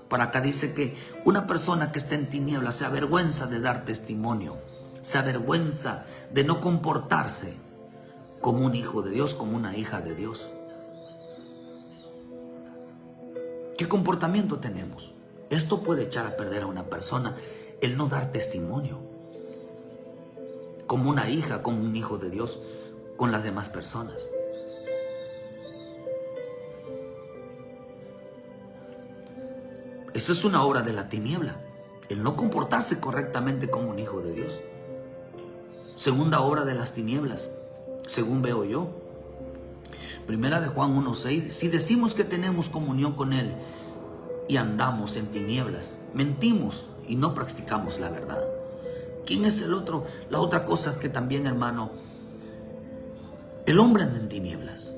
Para acá dice que una persona que está en tinieblas se avergüenza de dar testimonio, se avergüenza de no comportarse como un hijo de Dios, como una hija de Dios. ¿Qué comportamiento tenemos? Esto puede echar a perder a una persona, el no dar testimonio como una hija, como un hijo de Dios con las demás personas. Eso es una obra de la tiniebla, el no comportarse correctamente como un hijo de Dios. Segunda obra de las tinieblas, según veo yo. Primera de Juan 1:6, si decimos que tenemos comunión con Él y andamos en tinieblas, mentimos y no practicamos la verdad. ¿Quién es el otro? La otra cosa que también, hermano, el hombre anda en tinieblas.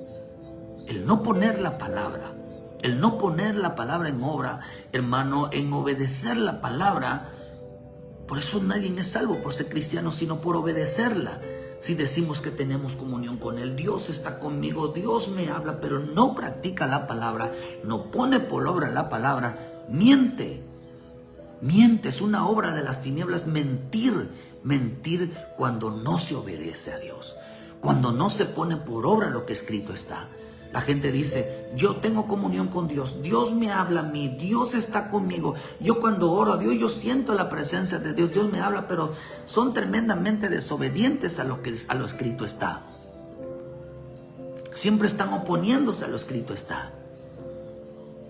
El no poner la palabra, el no poner la palabra en obra, hermano, en obedecer la palabra. Por eso nadie es salvo por ser cristiano, sino por obedecerla. Si decimos que tenemos comunión con Él, Dios está conmigo, Dios me habla, pero no practica la palabra, no pone por obra la palabra, miente. Miente, es una obra de las tinieblas, mentir cuando no se obedece a Dios, cuando no se pone por obra lo que escrito está. La gente dice, yo tengo comunión con Dios, Dios me habla a mí, Dios está conmigo. Yo cuando oro a Dios, yo siento la presencia de Dios, Dios me habla, pero son tremendamente desobedientes a lo escrito está. Siempre están oponiéndose a lo escrito está.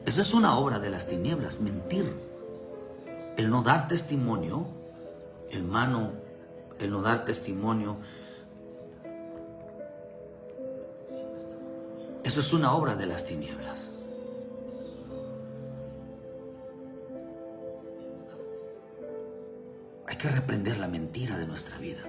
Eso es una obra de las tinieblas, mentir. El no dar testimonio, hermano, el no dar testimonio, eso es una obra de las tinieblas. Hay que reprender la mentira de nuestra vida.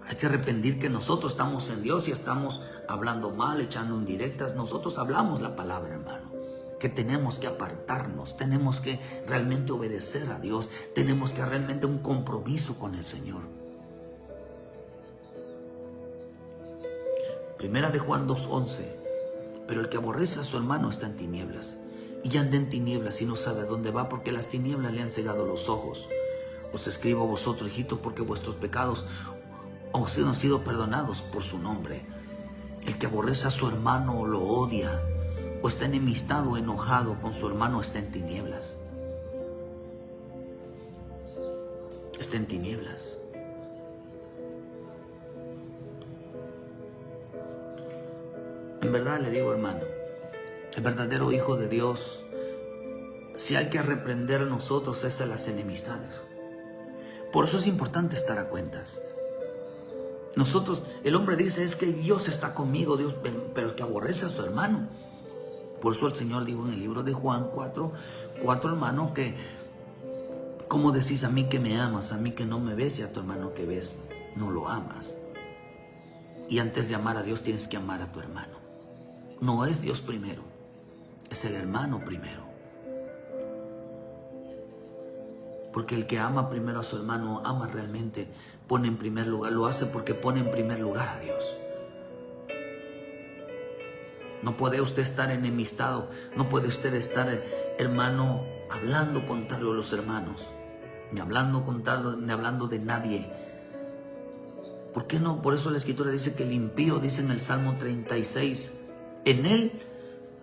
Hay que arrepentir que nosotros estamos en Dios y estamos hablando mal, echando indirectas. Nosotros hablamos la palabra, hermano, que tenemos que apartarnos, tenemos que realmente obedecer a Dios, tenemos que realmente un compromiso con el Señor. Primera de Juan 2:11, pero el que aborrece a su hermano está en tinieblas, y anda en tinieblas y no sabe a dónde va, porque las tinieblas le han cegado los ojos. Os escribo a vosotros, hijitos, porque vuestros pecados o si no han sido perdonados por su nombre. El que aborrece a su hermano o lo odia, o está enemistado o enojado con su hermano, está en tinieblas. Está en tinieblas. En verdad le digo, hermano, el verdadero hijo de Dios, si hay que reprender a nosotros, es a las enemistades. Por eso es importante estar a cuentas. Nosotros, el hombre dice, es que Dios está conmigo, Dios, pero el que aborrece a su hermano. Por eso el Señor dijo en el libro de Juan 4, hermano, que ¿cómo decís a mí que me amas, a mí que no me ves, y a tu hermano que ves no lo amas? Y antes de amar a Dios tienes que amar a tu hermano. No es Dios primero, es el hermano primero. Porque el que ama primero a su hermano, ama realmente, pone en primer lugar, lo hace porque pone en primer lugar a Dios. No puede usted estar enemistado, no puede usted estar, hermano, hablando contrario a los hermanos, ni hablando de nadie. ¿Por qué no? Por eso la Escritura dice que el impío, dice en el Salmo 36, en él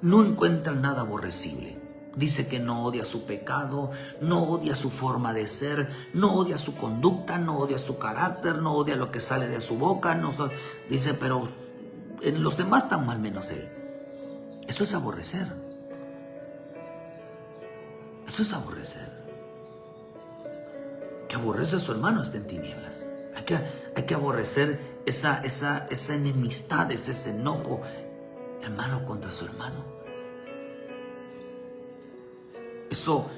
no encuentran nada aborrecible. Dice que no odia su pecado, no odia su forma de ser, no odia su conducta, no odia su carácter, no odia lo que sale de su boca. Dice, pero en los demás están mal menos él. Eso es aborrecer. Eso es aborrecer. Que aborrece a su hermano está en tinieblas. Hay que aborrecer esa enemistad, ese enojo, hermano contra su hermano. Eso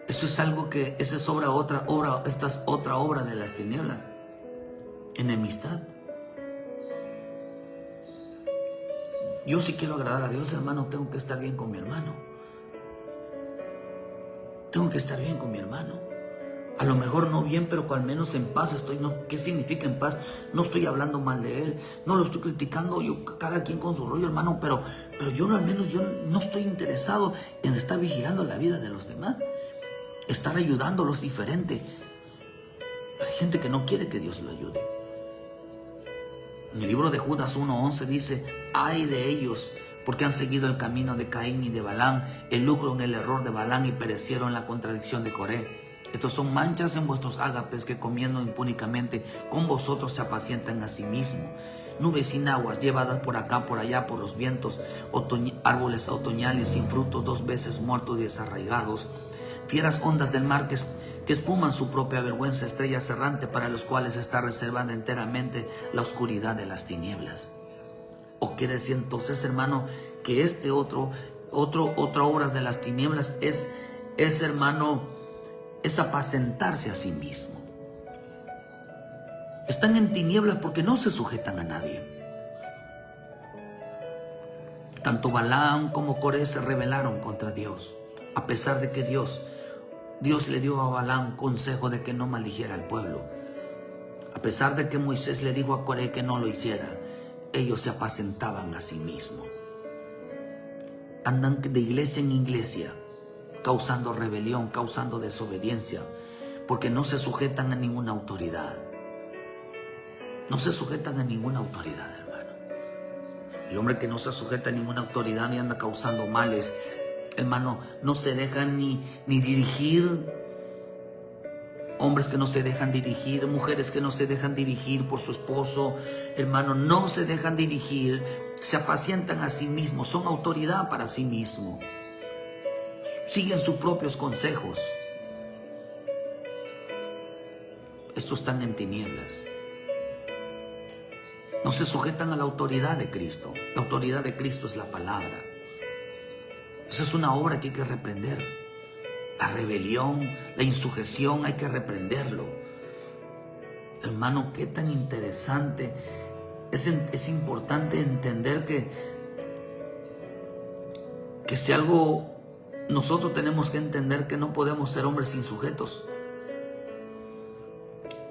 es algo que, esa es otra obra de las tinieblas. Enemistad. Yo si quiero agradar a Dios, hermano, tengo que estar bien con mi hermano. Tengo que estar bien con mi hermano. A lo mejor no bien, pero al menos en paz estoy. ¿Qué significa en paz? No estoy hablando mal de él, no lo estoy criticando, cada quien con su rollo, hermano, pero yo al menos yo no estoy interesado en estar vigilando la vida de los demás, estar ayudándolos diferente. Hay gente que no quiere que Dios lo ayude. En el libro de Judas 1:11 dice, ay de ellos, porque han seguido el camino de Caín y de Balaam, el lucro en el error de Balaam, y perecieron en la contradicción de Coré. Estos son manchas en vuestros ágapes, que comiendo impúnicamente con vosotros se apacientan a sí mismos. Nubes sin aguas, llevadas por acá, por allá, por los vientos, árboles otoñales sin fruto, 2 veces muertos y desarraigados. Fieras ondas del mar que espuman su propia vergüenza, estrellas errantes para los cuales está reservada enteramente la oscuridad de las tinieblas. O quiere decir entonces, hermano, que otra obra de las tinieblas es hermano, es apacentarse a sí mismo. Están en tinieblas porque no se sujetan a nadie. Tanto Balaam como Coré se rebelaron contra Dios, a pesar de que Dios le dio a Balaam consejo de que no maldijera al pueblo. A pesar de que Moisés le dijo a Coré que no lo hiciera, ellos se apacentaban a sí mismos. Andan de iglesia en iglesia, causando rebelión, causando desobediencia, porque no se sujetan a ninguna autoridad. No se sujetan a ninguna autoridad, hermano. El hombre que no se sujeta a ninguna autoridad ni anda causando males, hermano, no se dejan ni dirigir. Hombres que no se dejan dirigir, mujeres que no se dejan dirigir por su esposo, hermano, no se dejan dirigir, se apacientan a sí mismos, son autoridad para sí mismos. Siguen sus propios consejos. Estos están en tinieblas. No se sujetan a la autoridad de Cristo. La autoridad de Cristo es la palabra. Esa es una obra que hay que reprender. La rebelión, la insujeción, hay que reprenderlo. Hermano, qué tan interesante. Es importante entender que si algo nosotros tenemos que entender, que no podemos ser hombres insujetos.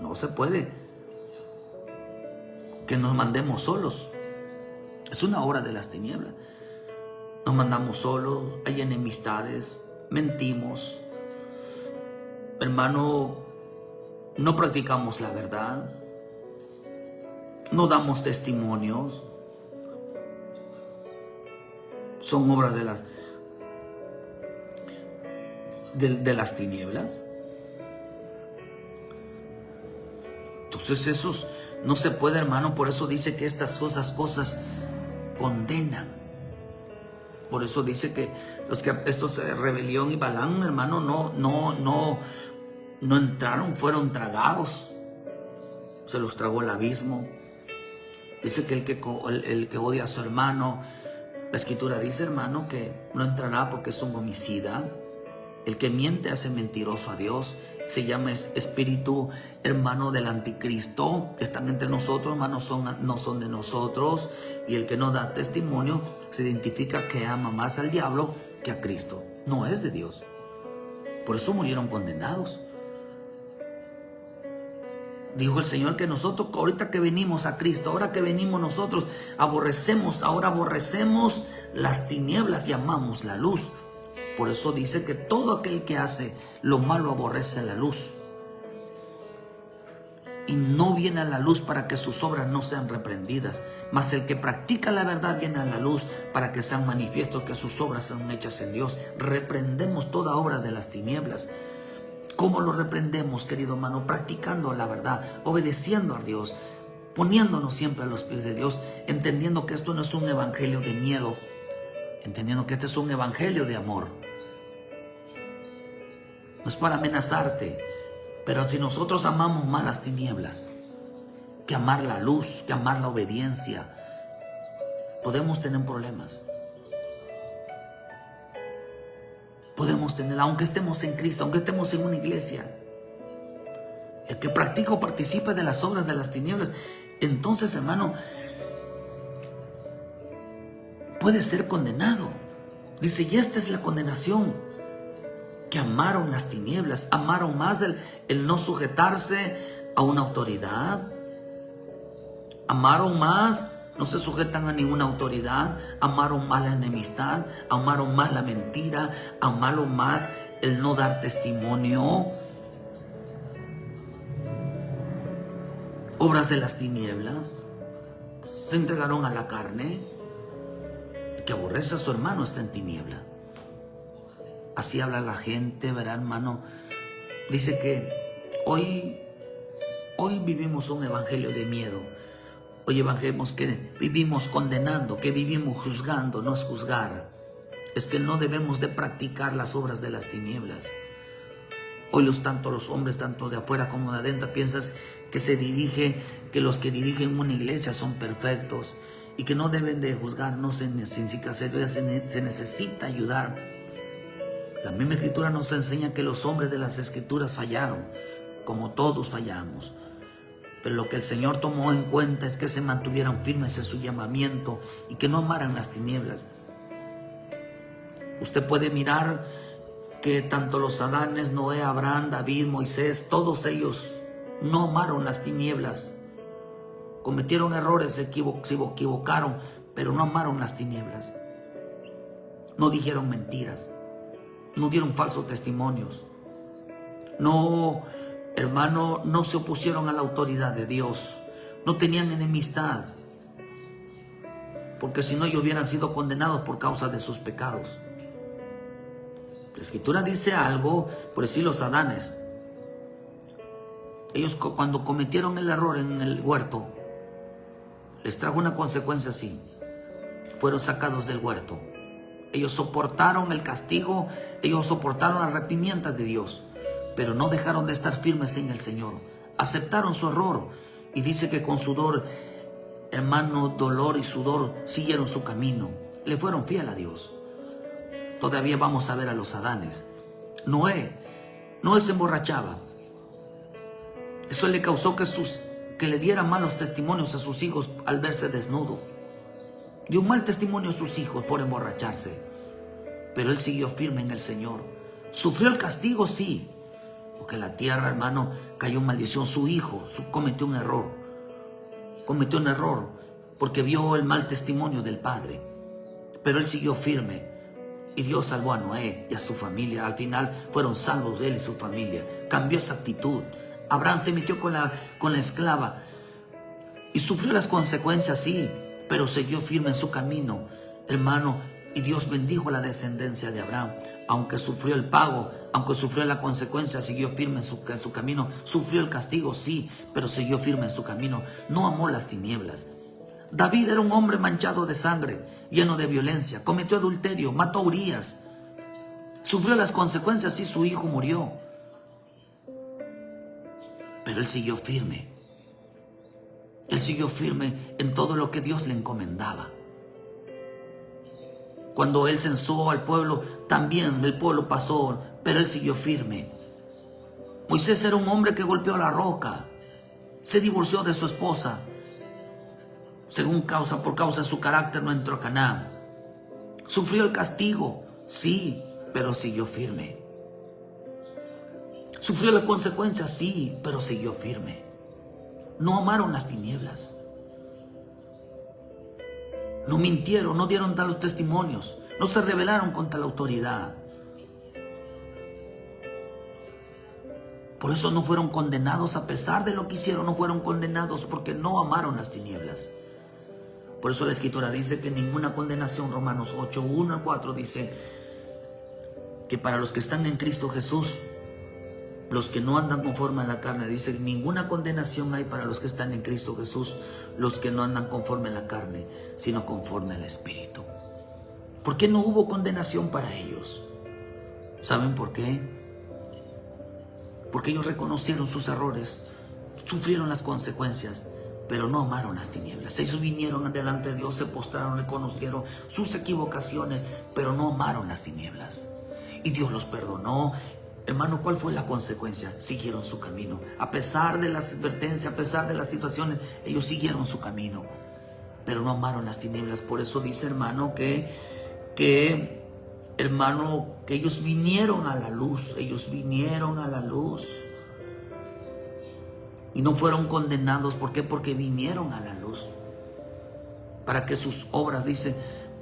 No se puede que nos mandemos solos. Es una obra de las tinieblas. Nos mandamos solos, hay enemistades, mentimos. Hermano, no practicamos la verdad. no damos testimonios, son obras de las tinieblas. Entonces esos no se puede, hermano. Por eso dice que estas cosas condenan. Por eso dice que estos rebelión y Balaam, hermano, no entraron, fueron tragados. Se los tragó el abismo. Dice que el que odia a su hermano, la escritura dice, hermano, que no entrará porque es un homicida. El que miente hace mentiroso a Dios. Se llama espíritu, hermano, del anticristo. Están entre nosotros, hermano, no son de nosotros. Y el que no da testimonio se identifica que ama más al diablo que a Cristo. No es de Dios. Por eso murieron condenados. Dijo el Señor que nosotros, ahorita que venimos a Cristo, ahora que venimos nosotros, ahora aborrecemos las tinieblas y amamos la luz. Por eso dice que todo aquel que hace lo malo aborrece la luz. Y no viene a la luz para que sus obras no sean reprendidas. Mas el que practica la verdad viene a la luz para que sean manifiestos que sus obras son hechas en Dios. Reprendemos toda obra de las tinieblas. ¿Cómo lo reprendemos, querido hermano? Practicando la verdad, obedeciendo a Dios, poniéndonos siempre a los pies de Dios, entendiendo que esto no es un evangelio de miedo, entendiendo que este es un evangelio de amor. No es para amenazarte, pero si nosotros amamos más las tinieblas que amar la luz, que amar la obediencia, podemos tener problemas. Podemos tener, aunque estemos en Cristo, aunque estemos en una iglesia. El que practica o participa de las obras de las tinieblas, entonces, hermano, puede ser condenado. Dice, y esta es la condenación, que amaron las tinieblas, amaron más el no sujetarse a una autoridad, amaron más, no se sujetan a ninguna autoridad, amaron más la enemistad, amaron más la mentira, amaron más el no dar testimonio, obras de las tinieblas, se entregaron a la carne. El que aborrece a su hermano está en tiniebla. Así habla la gente, ¿verdad, hermano? Dice que hoy vivimos un evangelio de miedo. Hoy evangelizamos que vivimos condenando, que vivimos juzgando. No es juzgar, es que no debemos de practicar las obras de las tinieblas. Hoy tanto los hombres, tanto de afuera como de adentro, piensas que los que dirigen una iglesia son perfectos y que no deben de juzgar. No se necesita ayudar. La misma escritura nos enseña que los hombres de las escrituras fallaron, como todos fallamos. Pero lo que el Señor tomó en cuenta es que se mantuvieran firmes en su llamamiento y que no amaran las tinieblas. Usted puede mirar que tanto los Adanes, Noé, Abraham, David, Moisés, todos ellos no amaron las tinieblas. Cometieron errores, se equivocaron, pero no amaron las tinieblas. No dijeron mentiras, no dieron falsos testimonios. No, hermano, no se opusieron a la autoridad de Dios. No tenían enemistad, porque si no ellos hubieran sido condenados por causa de sus pecados. La escritura dice algo, por decir los Adanes. Ellos cuando cometieron el error en el huerto, les trajo una consecuencia así. Fueron sacados del huerto. Ellos soportaron el castigo, ellos soportaron las reprimendas de Dios, pero no dejaron de estar firmes en el Señor. Aceptaron su error y dice que con sudor, hermano, dolor y sudor siguieron su camino. Le fueron fiel a Dios. Todavía vamos a ver a los Adanes. Noé se emborrachaba. Eso le causó que le diera malos testimonios a sus hijos al verse desnudo. Dio un mal testimonio a sus hijos por emborracharse. Pero él siguió firme en el Señor. Sufrió el castigo, sí, porque la tierra, hermano, cayó en maldición. Su hijo cometió un error. Cometió un error porque vio el mal testimonio del padre. Pero él siguió firme. Y Dios salvó a Noé y a su familia. Al final fueron salvos él y su familia. Cambió esa actitud. Abraham se metió con la esclava. Y sufrió las consecuencias, sí, pero siguió firme en su camino, hermano. Y Dios bendijo la descendencia de Abraham. Aunque sufrió el pago, aunque sufrió la consecuencia, siguió firme en su camino. Sufrió el castigo, sí, pero siguió firme en su camino. No amó las tinieblas. David era un hombre manchado de sangre, lleno de violencia. Cometió adulterio, mató a Urías. Sufrió las consecuencias, sí, su hijo murió. Pero él siguió firme. Él siguió firme en todo lo que Dios le encomendaba. Cuando él censó al pueblo, también el pueblo pasó, pero él siguió firme. Moisés era un hombre que golpeó la roca, se divorció de su esposa. Por causa de su carácter no entró a Canaán. Sufrió el castigo, sí, pero siguió firme. Sufrió las consecuencias, sí, pero siguió firme. No amaron las tinieblas. No mintieron, no dieron talos testimonios, no se rebelaron contra la autoridad. Por eso no fueron condenados a pesar de lo que hicieron, no fueron condenados porque no amaron las tinieblas. Por eso la Escritura dice que ninguna condenación, Romanos 8, 1 al 4 dice que para los que están en Cristo Jesús, los que no andan conforme a la carne, dice ninguna condenación hay para los que están en Cristo Jesús, los que no andan conforme a la carne, sino conforme al Espíritu. ¿Por qué no hubo condenación para ellos? ¿Saben por qué? Porque ellos reconocieron sus errores, sufrieron las consecuencias, pero no amaron las tinieblas. Ellos vinieron delante de Dios, se postraron, reconocieron sus equivocaciones, pero no amaron las tinieblas. Y Dios los perdonó. Hermano, ¿cuál fue la consecuencia? Siguieron su camino. A pesar de las advertencias, a pesar de las situaciones, ellos siguieron su camino, pero no amaron las tinieblas. Por eso dice, hermano, que ellos vinieron a la luz. Ellos vinieron a la luz. Y no fueron condenados. ¿Por qué? Porque vinieron a la luz. Para que sus obras,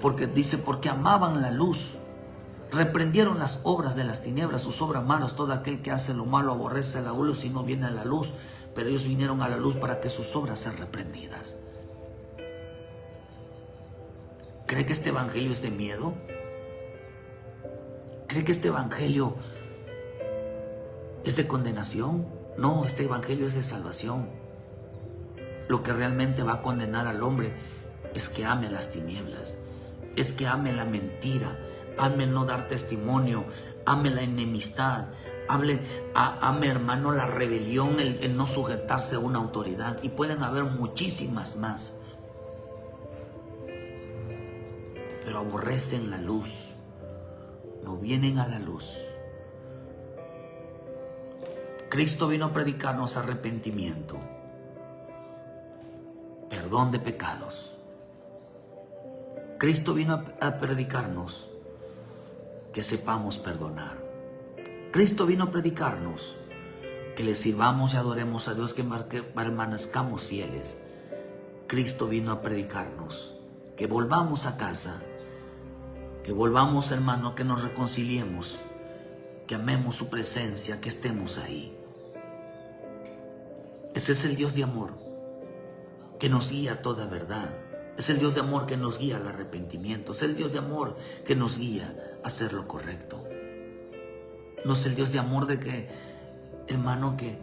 porque amaban la luz. Reprendieron las obras de las tinieblas, sus obras malas. Todo aquel que hace lo malo aborrece la luz y no viene a la luz. Pero ellos vinieron a la luz para que sus obras sean reprendidas. ¿Cree que este evangelio es de miedo? ¿Cree que este evangelio es de condenación? No, este evangelio es de salvación. Lo que realmente va a condenar al hombre es que ame las tinieblas, es que ame la mentira, ame no dar testimonio, ame la enemistad, ame, hermano, la rebelión, el no sujetarse a una autoridad. Y pueden haber muchísimas más. Pero aborrecen la luz, no vienen a la luz. Cristo vino a predicarnos arrepentimiento, perdón de pecados. Cristo vino a predicarnos que sepamos perdonar. Cristo vino a predicarnos que le sirvamos y adoremos a Dios, que permanezcamos fieles. Cristo vino a predicarnos que volvamos a casa, que volvamos, hermano, que nos reconciliemos, que amemos su presencia, que estemos ahí. Ese es el Dios de amor que nos guía a toda verdad. Es el Dios de amor que nos guía al arrepentimiento. Es el Dios de amor que nos guía a hacer lo correcto. No es el Dios de amor de que, hermano, que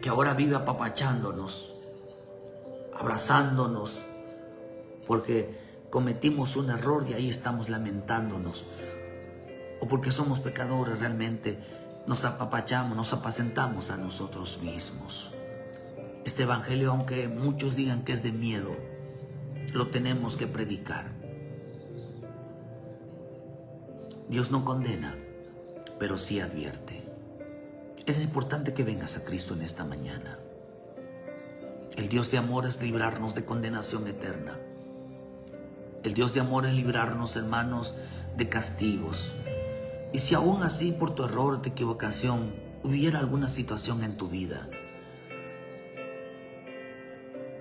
ahora vive apapachándonos, abrazándonos, porque cometimos un error y ahí estamos lamentándonos. O porque somos pecadores, realmente nos apapachamos, nos apacentamos a nosotros mismos. Este evangelio, aunque muchos digan que es de miedo, lo tenemos que predicar. Dios no condena, pero sí advierte. Es importante que vengas a Cristo en esta mañana. El Dios de amor es librarnos de condenación eterna. El Dios de amor es librarnos, hermanos, de castigos. Y si aún así por tu error, tu equivocación, hubiera alguna situación en tu vida,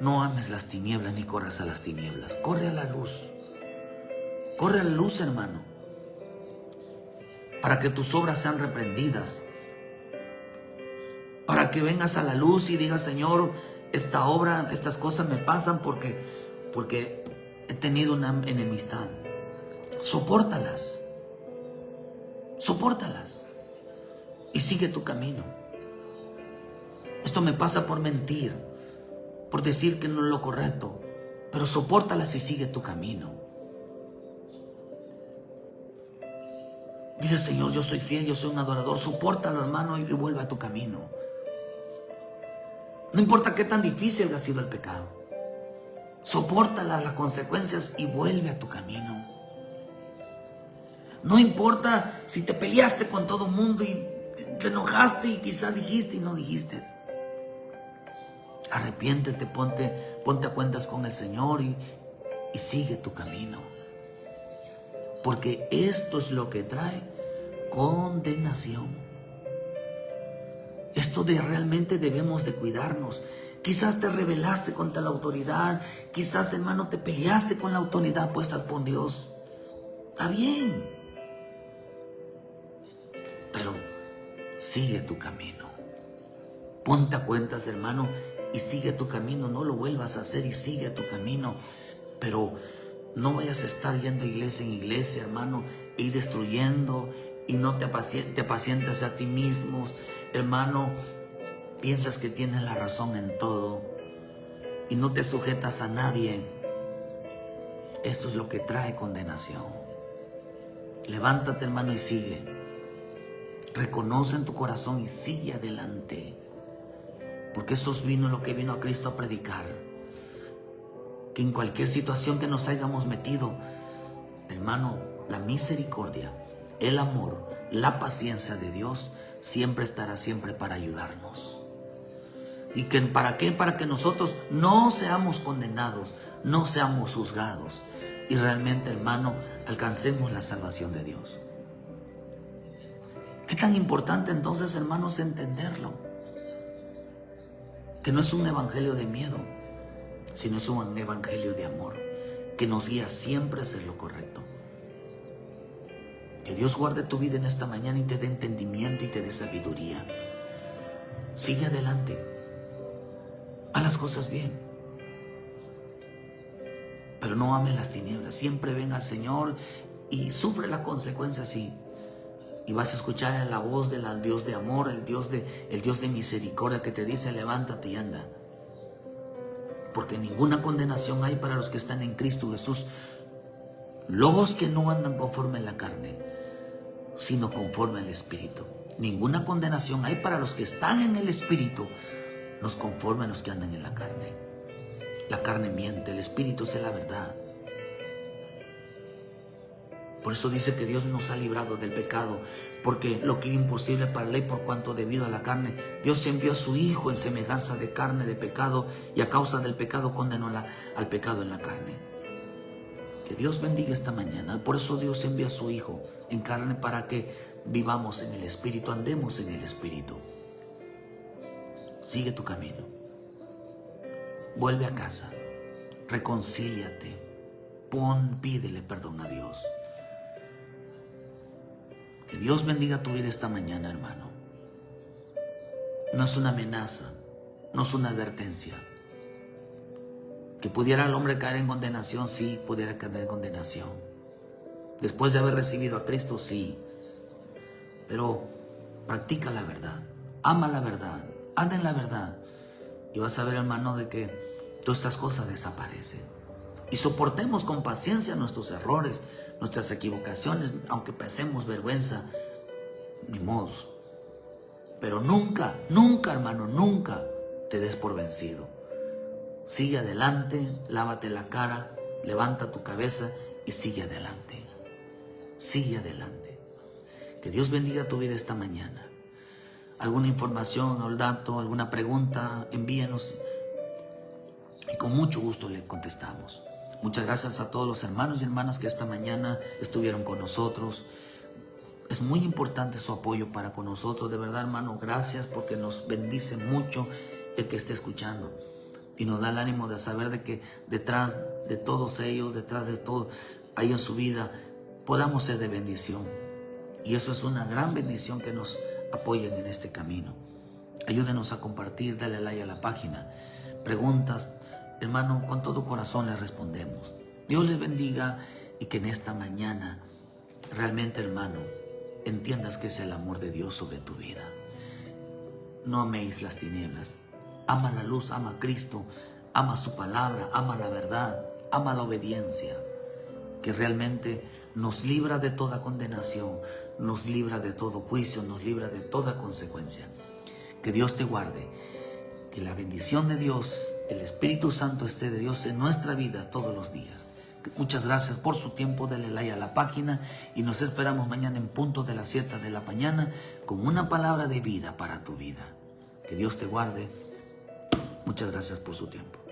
no ames las tinieblas ni corras a las tinieblas. Corre a la luz. Corre a la luz, hermano, para que tus obras sean reprendidas. Para que vengas a la luz y digas, Señor, esta obra, estas cosas me pasan porque he tenido una enemistad. Sopórtalas. Sopórtalas. Y sigue tu camino. Esto me pasa por mentir, por decir que no es lo correcto. Pero sopórtalas y sigue tu camino. Diga, Señor, yo soy fiel, yo soy un adorador. Sopórtalo, hermano, y vuelve a tu camino. No importa qué tan difícil ha sido el pecado. Sopórtala, las consecuencias, y vuelve a tu camino. No importa si te peleaste con todo el mundo y te enojaste y quizás dijiste y no dijiste. Arrepiéntete, ponte a cuentas con el Señor y sigue tu camino. Porque esto es lo que trae condenación. Esto de realmente debemos de cuidarnos. Quizás te rebelaste contra la autoridad. Quizás, hermano, te peleaste con la autoridad puesta por Dios. Está bien. Pero sigue tu camino. Ponte a cuentas, hermano, y sigue tu camino. No lo vuelvas a hacer y sigue tu camino. Pero no vayas a estar yendo iglesia en iglesia, hermano, y destruyendo, y no te apacientas a ti mismos, hermano. Piensas que tienes la razón en todo y no te sujetas a nadie. Esto es lo que trae condenación. Levántate, hermano, y sigue. Reconoce en tu corazón y sigue adelante. Porque esto es lo que vino a Cristo a predicar. Que en cualquier situación que nos hayamos metido, hermano, la misericordia, el amor, la paciencia de Dios siempre estará siempre para ayudarnos. ¿Y que para qué? Para que nosotros no seamos condenados, no seamos juzgados y realmente, hermano, alcancemos la salvación de Dios. ¿Qué tan importante entonces, hermanos, entenderlo? Que no es un evangelio de miedo, sino es un evangelio de amor que nos guía siempre a hacer lo correcto. Que Dios guarde tu vida en esta mañana y te dé entendimiento y te dé sabiduría. Sigue adelante. Haz las cosas bien. Pero no ames las tinieblas. Siempre ven al Señor y sufre la consecuencia así. Y vas a escuchar la voz del Dios de amor, el Dios de misericordia que te dice: levántate y anda. Porque ninguna condenación hay para los que están en Cristo Jesús. Los que no andan conforme a la carne, sino conforme al Espíritu. Ninguna condenación hay para los que están en el Espíritu, no conforme a los que andan en la carne. La carne miente, el Espíritu es la verdad. Por eso dice que Dios nos ha librado del pecado, porque lo que era imposible para la ley, por cuanto debido a la carne, Dios envió a su Hijo en semejanza de carne de pecado, y a causa del pecado condenó al pecado en la carne. Que Dios bendiga esta mañana. Por eso Dios envió a su Hijo en carne, para que vivamos en el Espíritu, andemos en el Espíritu. Sigue tu camino. Vuelve a casa. Reconcíliate. Pídele perdón a Dios. Que Dios bendiga tu vida esta mañana, hermano. No es una amenaza, no es una advertencia. Que pudiera el hombre caer en condenación, sí, pudiera caer en condenación. Después de haber recibido a Cristo, sí. Pero practica la verdad, ama la verdad, anda en la verdad. Y vas a ver, hermano, de que todas estas cosas desaparecen. Y soportemos con paciencia nuestros errores, nuestras equivocaciones, aunque pasemos vergüenza, ni modos. Pero nunca, nunca, hermano, nunca te des por vencido. Sigue adelante, lávate la cara, levanta tu cabeza y sigue adelante. Sigue adelante. Que Dios bendiga tu vida esta mañana. Alguna información, algún dato, alguna pregunta, envíenos y con mucho gusto le contestamos. Muchas gracias a todos los hermanos y hermanas que esta mañana estuvieron con nosotros. Es muy importante su apoyo para con nosotros. De verdad, hermano, gracias, porque nos bendice mucho el que esté escuchando. Y nos da el ánimo de saber de que detrás de todos ellos, detrás de todo ahí en su vida, podamos ser de bendición. Y eso es una gran bendición, que nos apoyen en este camino. Ayúdenos a compartir, dale like a la página. preguntas, hermano, con todo corazón les respondemos. Dios les bendiga y que en esta mañana realmente, hermano, entiendas que es el amor de Dios sobre tu vida. No améis las tinieblas. Ama la luz, ama a Cristo, ama su palabra, ama la verdad, ama la obediencia, que realmente nos libra de toda condenación, nos libra de todo juicio, nos libra de toda consecuencia. Que Dios te guarde, que la bendición de Dios, el Espíritu Santo esté de Dios en nuestra vida todos los días. Muchas gracias por su tiempo, denle like a la página y nos esperamos mañana en punto de las 7 de la mañana con una palabra de vida para tu vida. Que Dios te guarde. Muchas gracias por su tiempo.